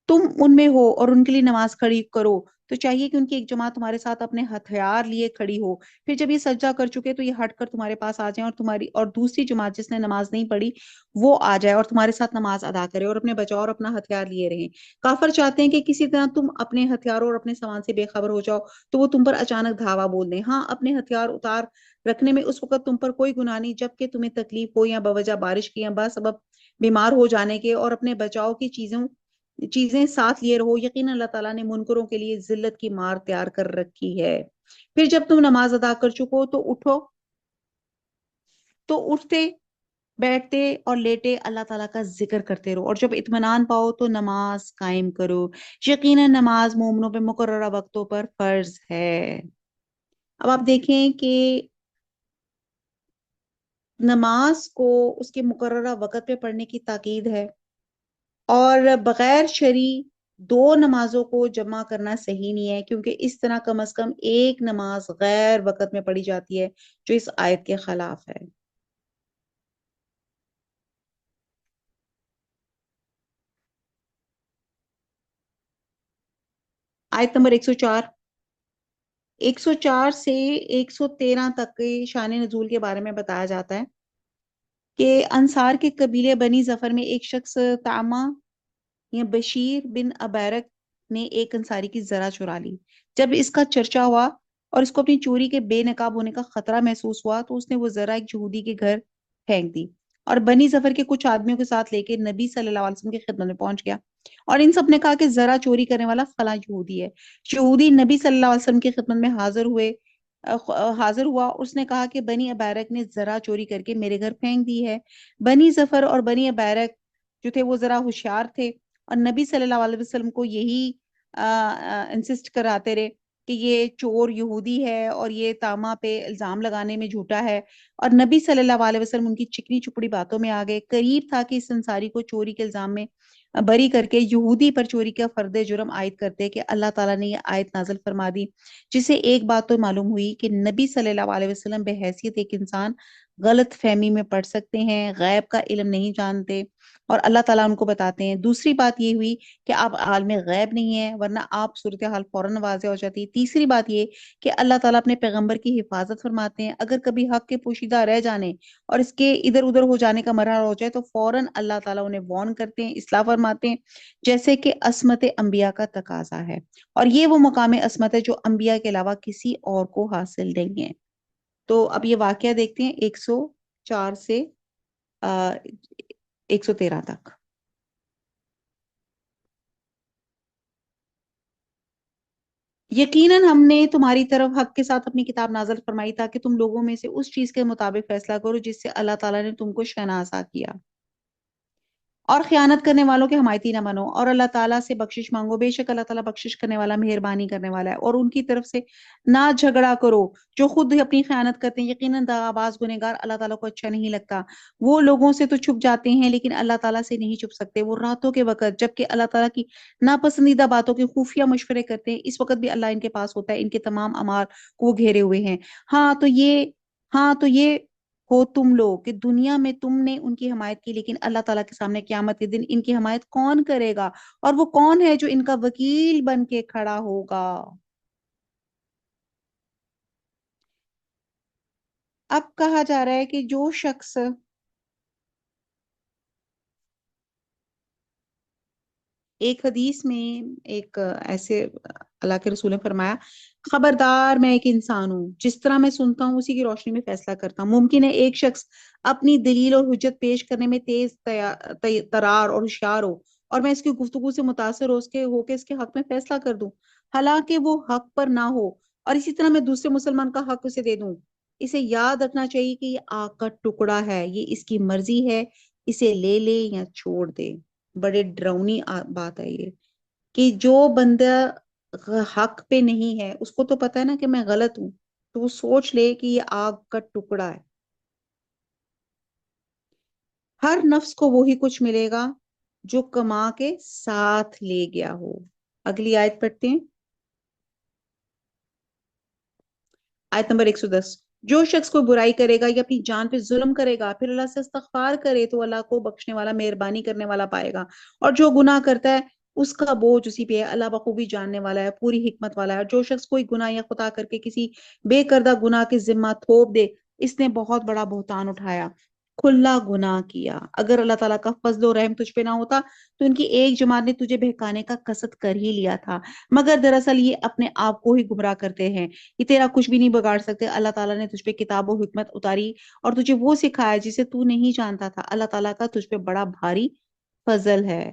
تم ان میں ہو اور ان کے لیے نماز کھڑی کرو تو چاہیے کہ ان کی ایک جماعت تمہارے ساتھ اپنے ہتھیار لیے کھڑی ہو، پھر جب یہ سجدہ کر چکے تو یہ ہٹ کر تمہارے پاس آ جائیں، اور دوسری جماعت جس نے نماز نہیں پڑھی وہ آ جائے اور تمہارے ساتھ نماز ادا کرے اور اپنے بچاؤ اور اپنا ہتھیار لیے رہیں۔ کافر چاہتے ہیں کہ کسی طرح تم اپنے ہتھیاروں اور اپنے سامان سے بے خبر ہو جاؤ تو وہ تم پر اچانک دھاوا بول دیں۔ ہاں، اپنے ہتھیار اتار رکھنے میں اس وقت تم پر کوئی گناہ نہیں جبکہ تمہیں تکلیف ہو، یا بوجہ بارش کی، یا بسبب بیمار ہو جانے کے، اور اپنے بچاؤ کی چیزیں ساتھ لیے رہو، یقین اللہ تعالیٰ نے منکروں کے لیے ذلت کی مار تیار کر رکھی ہے۔ پھر جب تم نماز ادا کر چکو تو اٹھتے بیٹھتے اور لیٹے اللہ تعالیٰ کا ذکر کرتے رہو، اور جب اطمینان پاؤ تو نماز قائم کرو، یقیناً نماز مومنوں پہ مقررہ وقتوں پر فرض ہے۔ اب آپ دیکھیں کہ نماز کو اس کے مقررہ وقت پہ پڑھنے کی تاکید ہے، اور بغیر شرعی دو نمازوں کو جمع کرنا صحیح نہیں ہے، کیونکہ اس طرح کم از کم ایک نماز غیر وقت میں پڑھی جاتی ہے جو اس آیت کے خلاف ہے۔ آیت نمبر 104، 104 سے 113 تک کے شان نزول کے بارے میں بتایا جاتا ہے کہ انصار کے قبیلے بنی ظفر میں ایک شخص تعما یا بشیر بن ابیرک نے ایک انصاری کی ذرا چرا لی۔ جب اس کا چرچا ہوا اور اس کو اپنی چوری کے بے نقاب ہونے کا خطرہ محسوس ہوا تو اس نے وہ ذرا ایک یہودی کے گھر پھینک دی اور بنی ظفر کے کچھ آدمیوں کے ساتھ لے کے نبی صلی اللہ علیہ وسلم کی خدمت میں پہنچ گیا اور ان سب نے کہا کہ ذرا چوری کرنے والا فلاں یہودی ہے۔ یہودی نبی صلی اللہ علیہ وسلم کی خدمت میں حاضر ہوا، اس نے کہا کہ بنی ابیرک نے ذرا چوری کر کے میرے گھر پھینک دی ہے۔ بنی ظفر اور بنی ابیرک جو تھے وہ ذرا ہوشیار تھے اور نبی صلی اللہ علیہ وسلم کو یہی انسسٹ کراتے رہے کہ یہ چور یہودی ہے اور یہ تاما پہ الزام لگانے میں جھوٹا ہے، اور نبی صلی اللہ علیہ وسلم ان کی چکنی چپڑی باتوں میں آ گئے۔ قریب تھا کہ اس انصاری کو چوری کے الزام میں بری کر کے یہودی پر چوری کا فرد جرم عائد کرتے کہ اللہ تعالیٰ نے یہ آیت نازل فرما دی، جسے ایک بات تو معلوم ہوئی کہ نبی صلی اللہ علیہ وسلم بحیثیت ایک انسان غلط فہمی میں پڑ سکتے ہیں، غیب کا علم نہیں جانتے اور اللہ تعالیٰ ان کو بتاتے ہیں۔ دوسری بات یہ ہوئی کہ آپ عالم غیب نہیں ہیں، ورنہ آپ صورتحال فوراً واضح ہو جاتی۔ تیسری بات یہ کہ اللہ تعالیٰ اپنے پیغمبر کی حفاظت فرماتے ہیں، اگر کبھی حق کے پوشیدہ رہ جانے اور اس کے ادھر ادھر ہو جانے کا مرحلہ ہو جائے تو فوراً اللہ تعالیٰ انہیں وارن کرتے ہیں، اصلاح فرماتے ہیں، جیسے کہ عصمت انبیاء کا تقاضا ہے، اور یہ وہ مقام عصمت ہے جو انبیاء کے علاوہ کسی اور کو حاصل نہیں ہے۔ تو اب یہ واقعہ دیکھتے ہیں 104 سے 113 تک۔ یقیناً ہم نے تمہاری طرف حق کے ساتھ اپنی کتاب نازل فرمائی تاکہ تم لوگوں میں سے اس چیز کے مطابق فیصلہ کرو جس سے اللہ تعالیٰ نے تم کو شناسا کیا، اور خیانت کرنے والوں کے حمایتی نہ بنو، اور اللہ تعالیٰ سے بخشش مانگو، بے شک اللہ تعالیٰ بخشش کرنے والا مہربانی کرنے والا ہے، اور ان کی طرف سے نہ جھگڑا کرو جو خود ہی اپنی خیانت کرتے ہیں، یقیناً دغاباز گنہگار اللہ تعالیٰ کو اچھا نہیں لگتا۔ وہ لوگوں سے تو چھپ جاتے ہیں لیکن اللہ تعالیٰ سے نہیں چھپ سکتے، وہ راتوں کے وقت جبکہ اللہ تعالیٰ کی ناپسندیدہ باتوں کے خفیہ مشورے کرتے ہیں، اس وقت بھی اللہ ان کے پاس ہوتا ہے، ان کے تمام اعمال کو وہ گھیرے ہوئے ہیں۔ ہاں تو یہ ہاں تو یہ ہو تم لوگ کہ دنیا میں تم نے ان کی حمایت کی، لیکن اللہ تعالیٰ کے سامنے قیامت کے دن ان کی حمایت کون کرے گا، اور وہ کون ہے جو ان کا وکیل بن کے کھڑا ہوگا۔ اب کہا جا رہا ہے کہ جو شخص ایک حدیث میں ایک ایسے اللہ کے رسول نے فرمایا، خبردار میں ایک انسان ہوں، جس طرح میں سنتا ہوں اسی کی روشنی میں فیصلہ کرتا ہوں۔ ممکن ہے ایک شخص اپنی دلیل اور حجت پیش کرنے میں تیز ترار اور ہوشیار ہو اور میں اس کی گفتگو سے متاثر ہو کے اس کے حق میں فیصلہ کر دوں، حالانکہ وہ حق پر نہ ہو، اور اسی طرح میں دوسرے مسلمان کا حق اسے دے دوں۔ اسے یاد رکھنا چاہیے کہ یہ آگ کا ٹکڑا ہے، یہ اس کی مرضی ہے، اسے لے لے یا چھوڑ دے۔ بڑے ڈراؤنی بات ہے یہ کہ جو بندہ حق پہ نہیں ہے اس کو تو پتا ہے نا کہ میں غلط ہوں، تو وہ سوچ لے کہ یہ آگ کا ٹکڑا ہے۔ ہر نفس کو وہی کچھ ملے گا جو کما کے ساتھ لے گیا ہو۔ اگلی آیت پڑھتے ہیں، آیت نمبر 110۔ جو شخص کوئی برائی کرے گا یا اپنی جان پہ ظلم کرے گا پھر اللہ سے استغفار کرے تو اللہ کو بخشنے والا مہربانی کرنے والا پائے گا، اور جو گناہ کرتا ہے اس کا بوجھ اسی پہ ہے، اللہ بخوبی جاننے والا ہے، پوری حکمت والا ہے۔ اور جو شخص کوئی گناہ یا خطا کر کے کسی بے کردہ گناہ کے ذمہ تھوپ دے اس نے بہت بڑا بہتان اٹھایا، کھلا گناہ کیا۔ اگر اللہ تعالیٰ کا فضل و رحم تجھ پہ نہ ہوتا تو ان کی ایک جماعت نے تجھے بہکانے کا قصد کر ہی لیا تھا، مگر دراصل یہ اپنے آپ کو ہی گمراہ کرتے ہیں، یہ تیرا کچھ بھی نہیں بگاڑ سکتے۔ اللہ تعالیٰ نے تجھ پہ کتاب و حکمت اتاری اور تجھے وہ سکھایا جسے تو نہیں جانتا تھا، اللہ تعالیٰ کا تجھ پہ بڑا بھاری فضل ہے۔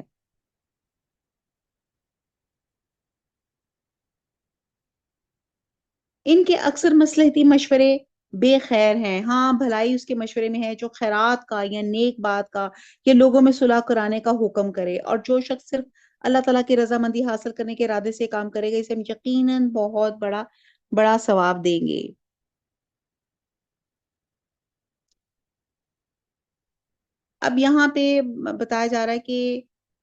ان کے اکثر مصلحتی مشورے بے خیر ہیں، ہاں بھلائی اس کے مشورے میں ہے جو خیرات کا یا نیک بات کا یا لوگوں میں صلح کرانے کا حکم کرے، اور جو شخص صرف اللہ تعالیٰ کی رضامندی حاصل کرنے کے ارادے سے کام کرے گا اسے ہم یقیناً بہت بڑا بڑا ثواب دیں گے۔ اب یہاں پہ بتایا جا رہا ہے کہ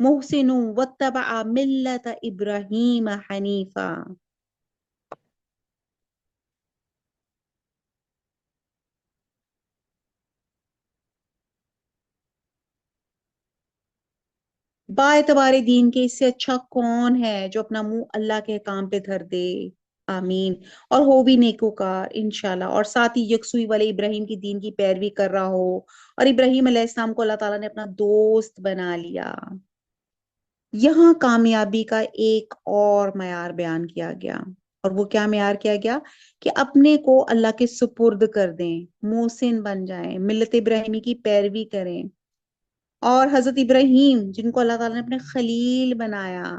محسن واتبع ملت ابراہیم حنیفا. با اعتبار دین کے اس سے اچھا کون ہے جو اپنا منہ اللہ کے کام پہ دھر دے. آمین. اور ہو بھی نیکوکار انشاءاللہ، اور ساتھ ہی یکسوئی والے ابراہیم کی دین کی پیروی کر رہا ہو، اور ابراہیم علیہ السلام کو اللہ تعالیٰ نے اپنا دوست بنا لیا. یہاں کامیابی کا ایک اور معیار بیان کیا گیا، اور وہ کیا معیار کیا گیا؟ کہ اپنے کو اللہ کے سپرد کر دیں، محسن بن جائیں، ملت ابراہیمی کی پیروی کریں. اور حضرت ابراہیم جن کو اللہ تعالیٰ نے اپنے خلیل بنایا،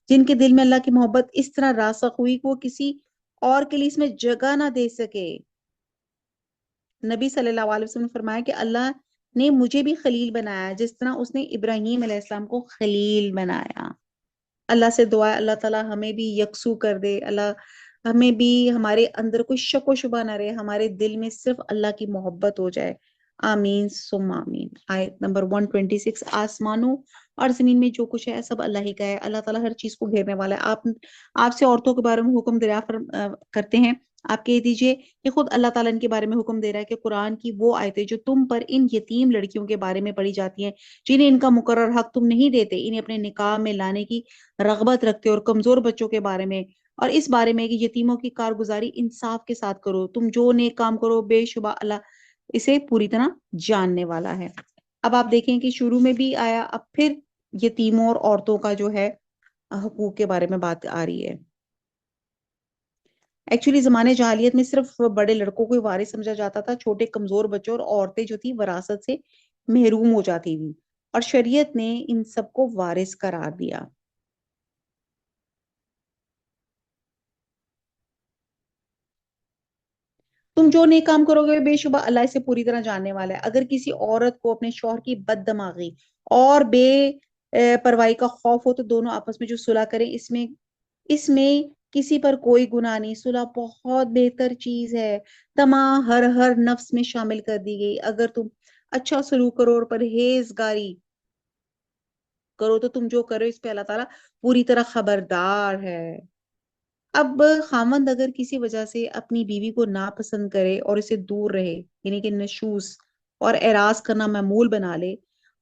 جن کے دل میں اللہ کی محبت اس طرح راسخ ہوئی کہ وہ کسی اور کے لیے اس میں جگہ نہ دے سکے. نبی صلی اللہ علیہ وسلم نے فرمایا کہ اللہ نے مجھے بھی خلیل بنایا جس طرح اس نے ابراہیم علیہ السلام کو خلیل بنایا. اللہ سے دعا ہے اللہ تعالیٰ ہمیں بھی یکسو کر دے، اللہ ہمیں بھی، ہمارے اندر کوئی شک و شبہ نہ رہے، ہمارے دل میں صرف اللہ کی محبت ہو جائے. آمین ثم آمین. آیت نمبر 126. آسمانوں اور زمین میں جو کچھ ہے سب اللہ ہی کا ہے. اللہ تعالیٰ ہر چیز کو گھیرنے والا ہے. آپ سے عورتوں کے بارے میں حکم دریافت کرتے ہیں، آپ کہہ دیجئے کہ خود اللہ تعالیٰ ان کے بارے میں حکم دے رہا ہے کہ قرآن کی وہ آیتیں جو تم پر ان یتیم لڑکیوں کے بارے میں پڑھی جاتی ہیں جنہیں ان کا مقرر حق تم نہیں دیتے، انہیں اپنے نکاح میں لانے کی رغبت رکھتے اور کمزور بچوں کے بارے میں، اور اس بارے میں کہ یتیموں کی کارگزاری انصاف کے ساتھ کرو، تم جو نیک کام کرو بے شبہ اللہ اسے پوری طرح جاننے والا ہے. اب آپ دیکھیں کہ شروع میں بھی آیا، اب پھر یتیموں اور عورتوں کا جو ہے حقوق کے بارے میں بات آ رہی ہے. ایکچولی زمانے جاہلیت میں صرف بڑے لڑکوں کو ہی وارث سمجھا جاتا تھا، چھوٹے کمزور بچوں اور عورتیں جو تھی وراثت سے محروم ہو جاتی تھی، اور شریعت نے ان سب کو وارث قرار دیا. تم جو نیک کام کرو گے بے شبہ اللہ اسے پوری طرح جاننے والا ہے. اگر کسی عورت کو اپنے شوہر کی بد دماغی اور بے پرواہی کا خوف ہو تو دونوں آپس میں جو صلح کریں، اس میں کسی پر کوئی گناہ نہیں. صلح بہت بہتر چیز ہے. تمام ہر نفس میں شامل کر دی گئی. اگر تم اچھا سلوک کرو اور پرہیزگاری کرو تو تم جو کرو اس پہ اللہ تعالیٰ پوری طرح خبردار ہے. اب خاوند اگر کسی وجہ سے اپنی بیوی کو ناپسند کرے اور اسے دور رہے، یعنی کہ نشوز اور اعراض کرنا معمول بنا لے،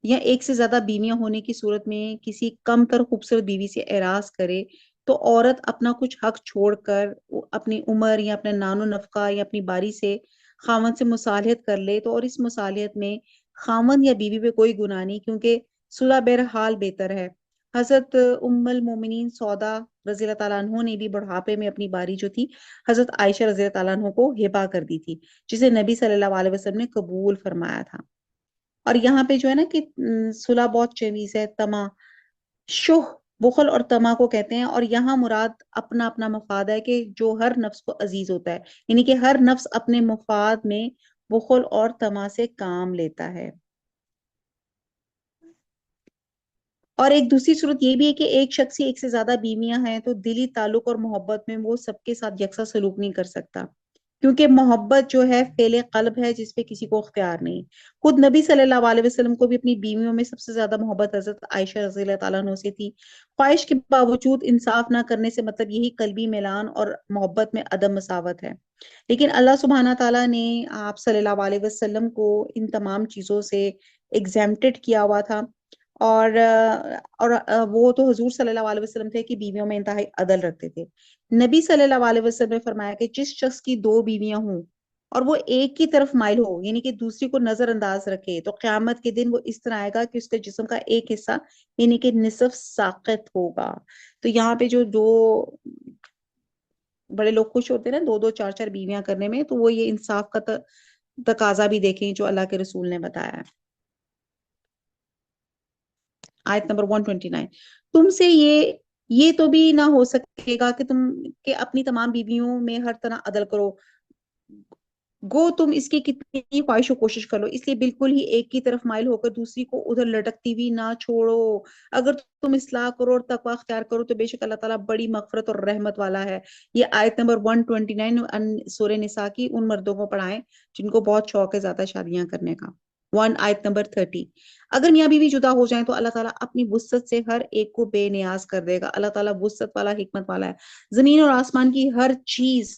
یا ایک سے زیادہ بیویاں ہونے کی صورت میں کسی کم تر خوبصورت بیوی سے اعراض کرے، تو عورت اپنا کچھ حق چھوڑ کر اپنی عمر یا اپنے نان و نفقہ یا اپنی باری سے خاوند سے مصالحت کر لے تو، اور اس مصالحت میں خاوند یا بیوی پہ کوئی گناہ نہیں، کیونکہ صلح بہرحال بہتر ہے. حضرت ام المومنین سودا رضی اللہ تعالیٰ عنہ نے بھی بڑھاپے میں اپنی باری جو تھی حضرت عائشہ رضی اللہ تعالیٰ عنہ کو ہبا کر دی تھی، جسے نبی صلی اللہ علیہ وسلم نے قبول فرمایا تھا. اور یہاں پہ جو ہے نا کہ صلح بہت چیز ہے. تما، شح، بخل اور تما کو کہتے ہیں، اور یہاں مراد اپنا اپنا مفاد ہے کہ جو ہر نفس کو عزیز ہوتا ہے، یعنی کہ ہر نفس اپنے مفاد میں بخل اور تما سے کام لیتا ہے. اور ایک دوسری صورت یہ بھی ہے کہ ایک شخص ہی ایک سے زیادہ بیویاں ہیں تو دلی تعلق اور محبت میں وہ سب کے ساتھ یکساں سلوک نہیں کر سکتا، کیونکہ محبت جو ہے فعل قلب ہے جس پہ کسی کو اختیار نہیں. خود نبی صلی اللہ علیہ وسلم کو بھی اپنی بیویوں میں سب سے زیادہ محبت حضرت عائشہ رضی اللہ تعالیٰ عنہ سے تھی. خواہش کے باوجود انصاف نہ کرنے سے مطلب یہی قلبی میلان اور محبت میں عدم مساوت ہے. لیکن اللہ سبحانہ تعالیٰ نے آپ صلی اللہ علیہ وسلم کو ان تمام چیزوں سے ایگزیمپٹڈ کیا ہوا تھا، اور وہ تو حضور صلی اللہ علیہ وسلم تھے کہ بیویوں میں انتہائی عدل رکھتے تھے. نبی صلی اللہ علیہ وسلم نے فرمایا کہ جس شخص کی دو بیویاں ہوں اور وہ ایک کی طرف مائل ہو، یعنی کہ دوسری کو نظر انداز رکھے، تو قیامت کے دن وہ اس طرح آئے گا کہ اس کے جسم کا ایک حصہ یعنی کہ نصف ساقط ہوگا. تو یہاں پہ جو دو بڑے لوگ خوش ہوتے ہیں نا دو دو چار چار بیویاں کرنے میں، تو وہ یہ انصاف کا تقاضا بھی دیکھیں جو اللہ کے رسول نے بتایا ہے. آیت نمبر 129. تم سے یہ تو بھی نہ ہو سکے گا کہ تم کہ اپنی تمام بیویوں میں ہر طرح عدل کرو، گو تم اس کی کتنی خواہش و کوشش کر لو، اس لیے بالکل ہی ایک کی طرف مائل ہو کر دوسری کو ادھر لٹکتی ہوئی نہ چھوڑو. اگر تم اصلاح کرو اور تقوی اختیار کرو تو بے شک اللہ تعالیٰ بڑی مغفرت اور رحمت والا ہے. یہ آیت نمبر 129 سورہ نساء کی ان مردوں کو پڑھائیں جن کو بہت شوق ہے زیادہ شادیاں کرنے کا. ون آیت نمبر 30. اگر میاں بیوی جدا ہو جائیں تو اللہ تعالیٰ اپنی وسعت سے ہر ایک کو بے نیاز کر دے گا. اللہ تعالیٰ وسعت والا، حکمت والا ہے. زمین اور آسمان کی ہر چیز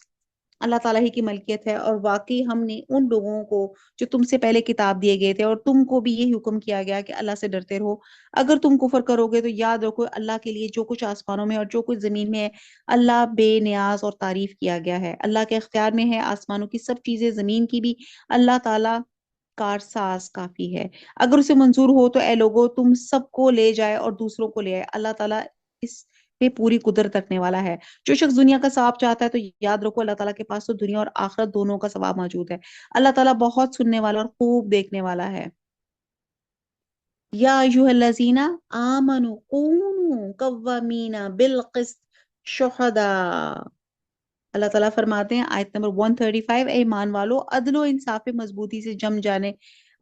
اللہ تعالیٰ ہی کی ملکیت ہے، اور واقعی ہم نے ان لوگوں کو جو تم سے پہلے کتاب دیے گئے تھے اور تم کو بھی یہ حکم کیا گیا کہ اللہ سے ڈرتے رہو. اگر تم کفر کرو گے تو یاد رکھو اللہ کے لیے جو کچھ آسمانوں میں اور جو کچھ زمین میں ہے، اللہ بے نیاز اور تعریف کیا گیا ہے. اللہ کے اختیار میں ہے آسمانوں کی سب چیزیں، زمین کی بھی. اللہ تعالیٰ کارساز کافی ہے. اگر اسے منظور ہو تو اے لوگو تم سب کو لے جائے اور دوسروں کو لے آئے. اللہ تعالیٰ اس پہ پوری قدرت رکھنے والا ہے. جو شخص دنیا کا ثواب چاہتا ہے تو یاد رکھو اللہ تعالیٰ کے پاس تو دنیا اور آخرت دونوں کا ثواب موجود ہے. اللہ تعالیٰ بہت سننے والا اور خوب دیکھنے والا ہے. یا ایھا الذین آمنوا کونوا قوامین بالقسط شہداء. اللہ تعالیٰ فرماتے ہیں آیت نمبر 135، اے ایمان والو عدل و انصاف پہ مضبوطی سے جم جانے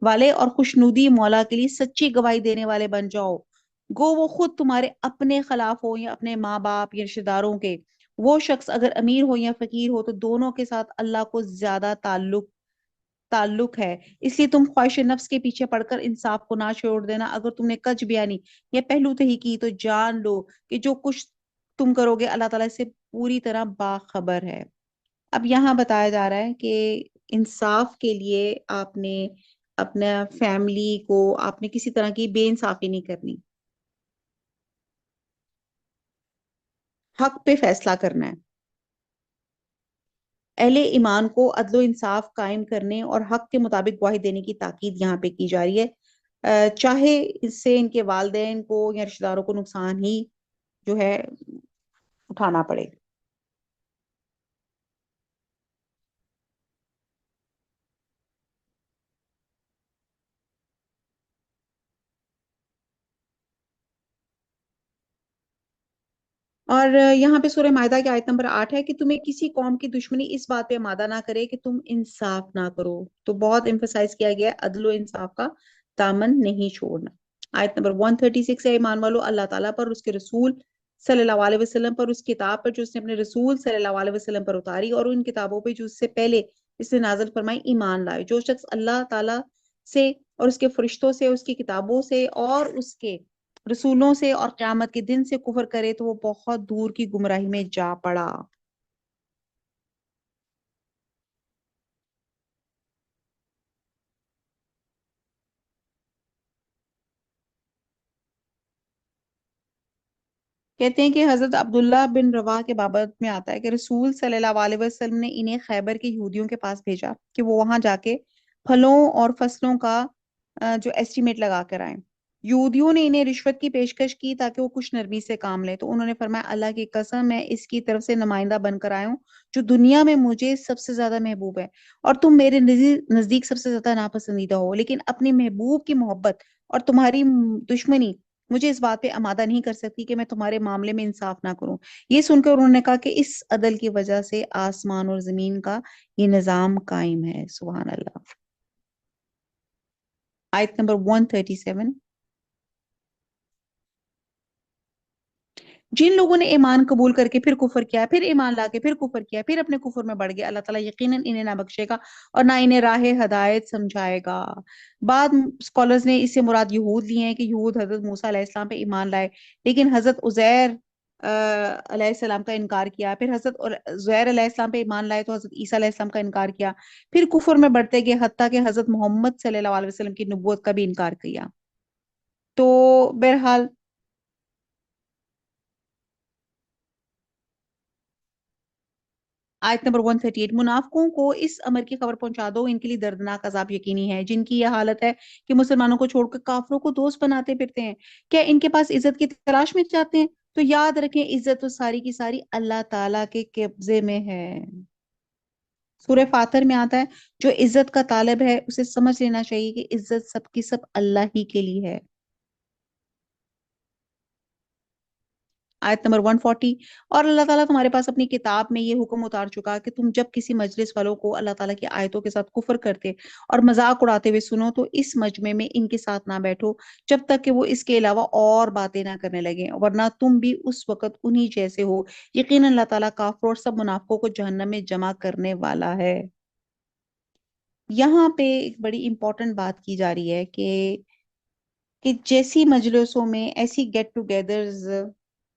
والے اور خوشنودی مولا کے لیے سچی گواہی دینے والے بن جاؤ، گو وہ خود تمہارے اپنے خلاف ہو یا اپنے ماں باپ یا رشتے داروں کے. وہ شخص اگر امیر ہو یا فقیر ہو تو دونوں کے ساتھ اللہ کو زیادہ تعلق ہے. اس لیے تم خواہش نفس کے پیچھے پڑ کر انصاف کو نہ چھوڑ دینا. اگر تم نے کج بیانی یا پہلو تہی کی تو جان لو کہ جو کچھ تم کرو گے اللہ تعالیٰ سے پوری طرح باخبر ہے. اب یہاں بتایا جا رہا ہے کہ انصاف کے لیے آپ نے اپنا فیملی کو، آپ نے کسی طرح کی بے انصافی نہیں کرنی، حق پہ فیصلہ کرنا ہے. اہل ایمان کو عدل و انصاف قائم کرنے اور حق کے مطابق گواہی دینے کی تاکید یہاں پہ کی جا رہی ہے، چاہے اس سے ان کے والدین کو یا رشتہ داروں کو نقصان ہی جو ہے اٹھانا پڑے. اور یہاں پہ سورہ مائدہ کی آیت نمبر 8 ہے کہ تمہیں کسی قوم کی دشمنی اس بات پہ آمادہ نہ کرے کہ تم انصاف نہ کرو. تو بہت ایمفسائز کیا گیا ہے عدل و انصاف کا دامن نہیں چھوڑنا. آیت نمبر 136 ہے ایمان والو اللہ تعالیٰ پر، اس کے رسول صلی اللہ علیہ وسلم پر، اس کتاب پر جو اس نے اپنے رسول صلی اللہ علیہ وسلم پر اتاری، اور ان کتابوں پہ جو اس سے پہلے اس نے نازل فرمائی ایمان لائے. جو شخص اللہ تعالیٰ سے اور اس کے فرشتوں سے، اس کی کتابوں سے اور اس کے رسولوں سے اور قیامت کے دن سے کفر کرے تو وہ بہت دور کی گمراہی میں جا پڑا. کہتے ہیں کہ حضرت عبداللہ بن رواح کے بابت میں آتا ہے کہ رسول صلی اللہ علیہ وسلم نے انہیں خیبر کے یہودیوں کے پاس بھیجا کہ وہ وہاں جا کے پھلوں اور فصلوں کا جو ایسٹیمیٹ لگا کر آئیں. یہودیوں نے انہیں رشوت کی پیشکش کی تاکہ وہ کچھ نرمی سے کام لیں، تو انہوں نے فرمایا اللہ کی قسم میں اس کی طرف سے نمائندہ بن کر آیا ہوں جو دنیا میں مجھے سب سے زیادہ محبوب ہے، اور تم میرے نزدیک سب سے زیادہ ناپسندیدہ ہو. لیکن اپنے محبوب کی محبت اور تمہاری دشمنی مجھے اس بات پہ آمادہ نہیں کر سکتی کہ میں تمہارے معاملے میں انصاف نہ کروں. یہ سن کر انہوں نے کہا کہ اس عدل کی وجہ سے آسمان اور زمین کا یہ نظام قائم ہے. سبحان اللہ. آیت نمبر 137. جن لوگوں نے ایمان قبول کر کے پھر کفر کیا، پھر ایمان لا کے پھر کفر کیا، پھر اپنے کفر میں بڑھ گیا، اللہ تعالیٰ یقیناً انہیں نہ بخشے گا اور نہ انہیں راہ ہدایت سمجھائے گا. بعد اسکالرز نے اس سے مراد یہود لیے ہیں کہ یہود حضرت موسیٰ علیہ السلام پہ ایمان لائے لیکن حضرت عزیر علیہ السلام کا انکار کیا، پھر حضرت عزیر علیہ السلام پہ ایمان لائے تو حضرت عیسیٰ علیہ السلام کا انکار کیا، پھر کفر میں بڑھتے گئے حتیٰ کہ حضرت محمد صلی اللہ علیہ وسلم کی نبوت کا بھی انکار کیا. تو بہرحال آیت نمبر 138، منافقوں کو اس امر کی خبر پہنچا دو ان کے لیے دردناک عذاب یقینی ہے جن کی یہ حالت ہے کہ مسلمانوں کو چھوڑ کر کافروں کو دوست بناتے پھرتے ہیں. کیا ان کے پاس عزت کی تلاش میں جاتے ہیں؟ تو یاد رکھیں عزت تو ساری کی ساری اللہ تعالیٰ کے قبضے میں ہے. سورہ فاتر میں آتا ہے جو عزت کا طالب ہے اسے سمجھ لینا چاہیے کہ عزت سب کی سب اللہ ہی کے لیے ہے. آیت نمبر 140، اور اللہ تعالیٰ تمہارے پاس اپنی کتاب میں یہ حکم اتار چکا کہ تم جب کسی مجلس والوں کو اللہ تعالیٰ کی آیتوں کے ساتھ کفر کرتے اور مذاق اڑاتے ہوئے سنو تو اس مجمع میں ان کے ساتھ نہ بیٹھو جب تک کہ وہ اس کے علاوہ اور باتیں نہ کرنے لگیں، ورنہ تم بھی اس وقت انہی جیسے ہو. یقیناً اللہ تعالیٰ کافروں اور سب منافقوں کو جہنم میں جمع کرنے والا ہے. یہاں پہ ایک بڑی امپورٹنٹ بات کی جا رہی ہے کہ جیسی مجلسوں میں، ایسی گیٹ ٹوگیدرز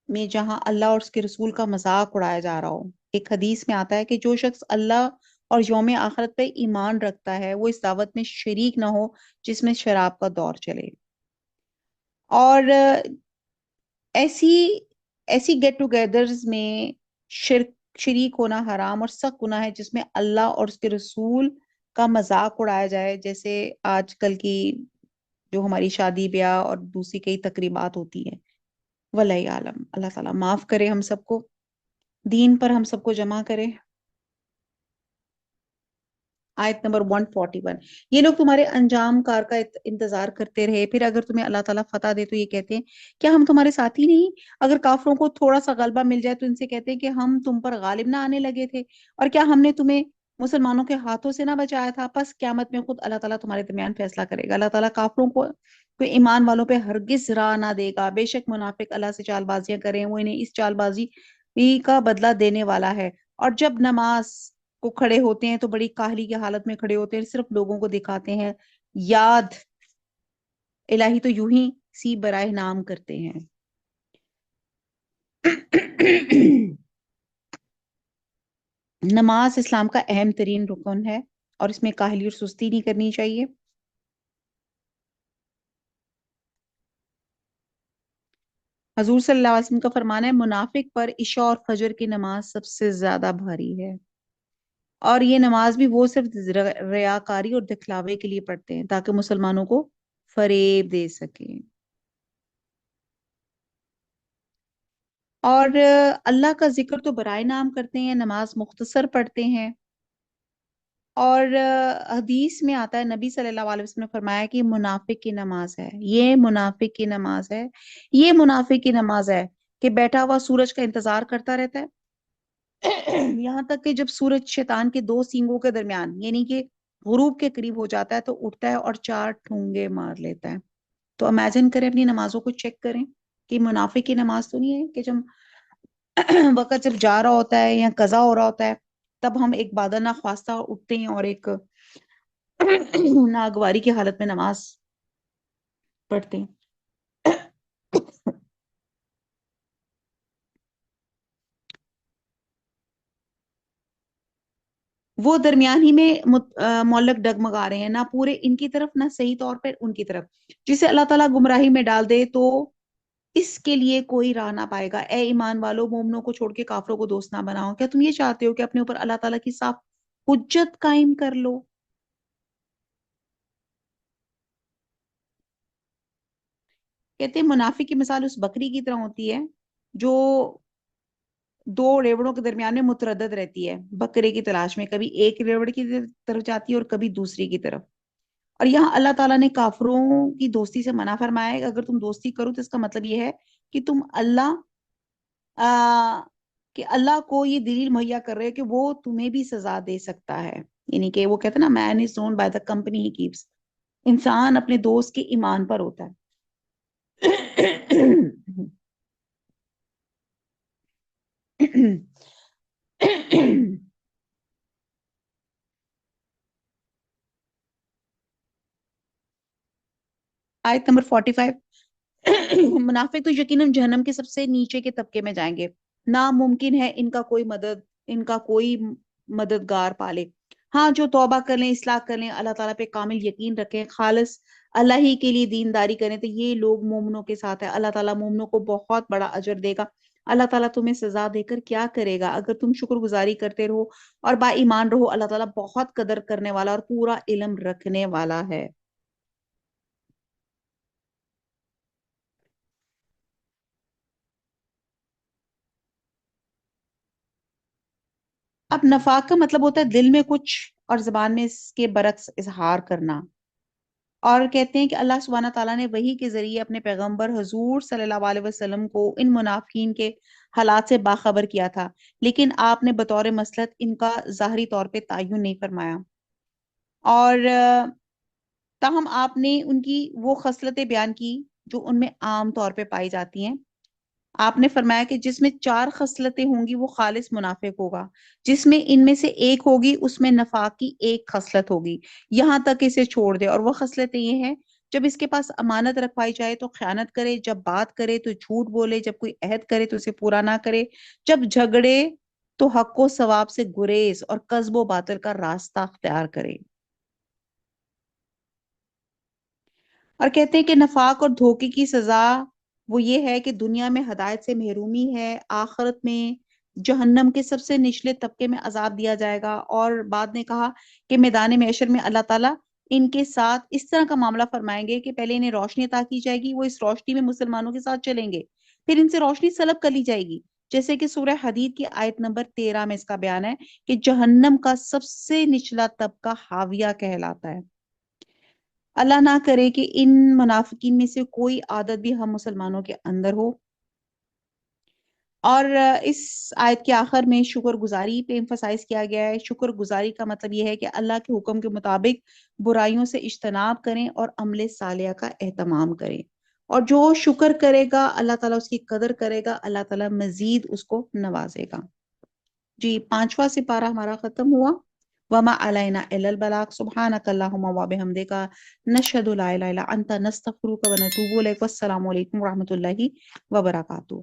میں جہاں اللہ اور اس کے رسول کا مذاق اڑایا جا رہا ہو، ایک حدیث میں آتا ہے کہ جو شخص اللہ اور یوم آخرت پہ ایمان رکھتا ہے وہ اس دعوت میں شریک نہ ہو جس میں شراب کا دور چلے۔ اور ایسی ایسی گیٹ ٹوگیدرز میں شرک شریک ہونا حرام اور سخت گناہ ہے جس میں اللہ اور اس کے رسول کا مذاق اڑایا جائے، جیسے آج کل کی جو ہماری شادی بیاہ اور دوسری کئی تقریبات ہوتی ہیں۔ واللہ عالم، اللہ تعالیٰ معاف کرے ہم سب کو، دین پر ہم سب کو جمع کرے۔ آیت نمبر 141، یہ لوگ تمہارے انجام کار کا انتظار کرتے رہے، پھر اگر تمہیں اللہ تعالیٰ فتح دے تو یہ کہتے ہیں کیا ہم تمہارے ساتھی نہیں؟ اگر کافروں کو تھوڑا سا غلبہ مل جائے تو ان سے کہتے ہیں کہ ہم تم پر غالب نہ آنے لگے تھے، اور کیا ہم نے تمہیں مسلمانوں کے ہاتھوں سے نہ بچایا تھا؟ پس قیامت میں خود اللہ تعالیٰ تمہارے درمیان فیصلہ کرے گا۔ اللہ تعالیٰ کافروں کو ایمان والوں پہ ہرگز راہ نہ دے گا، بے شک منافق اللہ سے چال بازیاں کریں، وہ انہیں اس چال بازی کا بدلہ دینے والا ہے۔ اور جب نماز کو کھڑے ہوتے ہیں تو بڑی کاہلی کی حالت میں کھڑے ہوتے ہیں، صرف لوگوں کو دکھاتے ہیں، یاد الہی تو یوں ہی سی برائے نام کرتے ہیں۔ نماز اسلام کا اہم ترین رکن ہے اور اس میں کاہلی اور سستی نہیں کرنی چاہیے۔ حضور صلی اللہ علیہ وسلم کا فرمان ہے منافق پر عشاء اور فجر کی نماز سب سے زیادہ بھاری ہے، اور یہ نماز بھی وہ صرف ریاکاری اور دکھلاوے کے لیے پڑھتے ہیں تاکہ مسلمانوں کو فریب دے سکیں۔ اور اللہ کا ذکر تو برائے نام کرتے ہیں، نماز مختصر پڑھتے ہیں۔ اور حدیث میں آتا ہے نبی صلی اللہ علیہ وسلم نے فرمایا کہ یہ منافق کی نماز ہے، یہ منافق کی نماز ہے، یہ منافق کی نماز ہے کہ بیٹھا ہوا سورج کا انتظار کرتا رہتا ہے یہاں تک کہ جب سورج شیطان کے دو سینگوں کے درمیان یعنی کہ غروب کے قریب ہو جاتا ہے تو اٹھتا ہے اور چار ٹھونگے مار لیتا ہے۔ تو امیجن کریں، اپنی نمازوں کو چیک کریں کہ منافق کی نماز تو نہیں ہے کہ جب وقت جب جا رہا ہوتا ہے یا قضا ہو رہا ہوتا ہے تب ہم ایک بادہ نہ خواستہ اٹھتے ہیں اور ایک ناگواری کی حالت میں نماز پڑھتے ہیں۔ وہ درمیان ہی میں معلق ڈگمگا رہے ہیں، نہ پورے ان کی طرف نہ صحیح طور پر ان کی طرف۔ جسے اللہ تعالیٰ گمراہی میں ڈال دے تو اس کے لیے کوئی راہ نہ پائے گا۔ اے ایمان والو، مومنوں کو چھوڑ کے کافروں کو دوست نہ بناؤ۔ کیا تم یہ چاہتے ہو کہ اپنے اوپر اللہ تعالیٰ کی صاف حجت قائم کر لو؟ کہتے ہیں منافق کی مثال اس بکری کی طرح ہوتی ہے جو دو ریوڑوں کے درمیان میں متردد رہتی ہے بکرے کی تلاش میں، کبھی ایک ریوڑ کی طرف جاتی ہے اور کبھی دوسری کی طرف۔ اور یہاں اللہ تعالیٰ نے کافروں کی دوستی سے منع فرمایا ہے کہ اگر تم دوستی کرو تو اس کا مطلب یہ ہے کہ تم آ, اللہ کو یہ دلیل مہیا کر رہے کہ وہ تمہیں بھی سزا دے سکتا ہے، یعنی کہ وہ کہتے ہیں نا man is known by the company he keeps, انسان اپنے دوست کے ایمان پر ہوتا ہے۔ آیت نمبر 45، منافق تو یقیناً جہنم کے سب سے نیچے کے طبقے میں جائیں گے، ناممکن ہے ان کا کوئی مددگار پالے۔ ہاں جو توبہ کر لیں، اصلاح کر لیں، اللہ تعالیٰ پہ کامل یقین رکھیں، خالص اللہ ہی کے لیے دینداری کریں تو یہ لوگ مومنوں کے ساتھ ہے، اللہ تعالیٰ مومنوں کو بہت بڑا اجر دے گا۔ اللہ تعالیٰ تمہیں سزا دے کر کیا کرے گا اگر تم شکر گزاری کرتے رہو اور با ایمان رہو، اللہ تعالیٰ بہت قدر کرنے والا اور پورا علم رکھنے والا ہے۔ اب نفاق کا مطلب ہوتا ہے دل میں کچھ اور زبان میں اس کے برعکس اظہار کرنا۔ اور کہتے ہیں کہ اللہ سبحانہ تعالیٰ نے وحی کے ذریعے اپنے پیغمبر حضور صلی اللہ علیہ وسلم کو ان منافقین کے حالات سے باخبر کیا تھا، لیکن آپ نے بطور مصلحت ان کا ظاہری طور پہ تعین نہیں فرمایا، اور تاہم آپ نے ان کی وہ خصلتیں بیان کی جو ان میں عام طور پہ پائی جاتی ہیں، آپ نے فرمایا کہ جس میں 4 خصلتیں ہوں گی وہ خالص منافق ہوگا، جس میں ان میں سے ایک ہوگی اس میں نفاق کی ایک خصلت ہوگی، یہاں تک اسے چھوڑ دے۔ اور وہ خصلتیں یہ ہیں، جب اس کے پاس امانت رکھوائی جائے تو خیانت کرے، جب بات کرے تو جھوٹ بولے، جب کوئی عہد کرے تو اسے پورا نہ کرے، جب جھگڑے تو حق و ثواب سے گریز اور کذب و باطل کا راستہ اختیار کرے۔ اور کہتے ہیں کہ نفاق اور دھوکے کی سزا وہ یہ ہے کہ دنیا میں ہدایت سے محرومی ہے، آخرت میں جہنم کے سب سے نچلے طبقے میں عذاب دیا جائے گا۔ اور بعد نے کہا کہ میدان محشر میں اللہ تعالیٰ ان کے ساتھ اس طرح کا معاملہ فرمائیں گے کہ پہلے انہیں روشنی عطا کی جائے گی، وہ اس روشنی میں مسلمانوں کے ساتھ چلیں گے، پھر ان سے روشنی سلب کر لی جائے گی، جیسے کہ سورہ حدید کی آیت نمبر 13 میں اس کا بیان ہے کہ جہنم کا سب سے نچلا طبقہ حاویہ کہلاتا ہے۔ اللہ نہ کرے کہ ان منافقین میں سے کوئی عادت بھی ہم مسلمانوں کے اندر ہو۔ اور اس آیت کے آخر میں شکر گزاری پہ ایمفسائز کیا گیا ہے۔ شکر گزاری کا مطلب یہ ہے کہ اللہ کے حکم کے مطابق برائیوں سے اجتناب کریں اور عمل صالحہ کا اہتمام کریں، اور جو شکر کرے گا اللہ تعالیٰ اس کی قدر کرے گا، اللہ تعالیٰ مزید اس کو نوازے گا۔ جی 5واں سپارہ ہمارا ختم ہوا۔ وما علینا الا البلاغ سبحانک اللہم وبحمدک نشہد لا الہ الا انت نستغفرک ونتوب الیک۔ والسلام علیکم ورحمۃ اللہ وبرکاتہ۔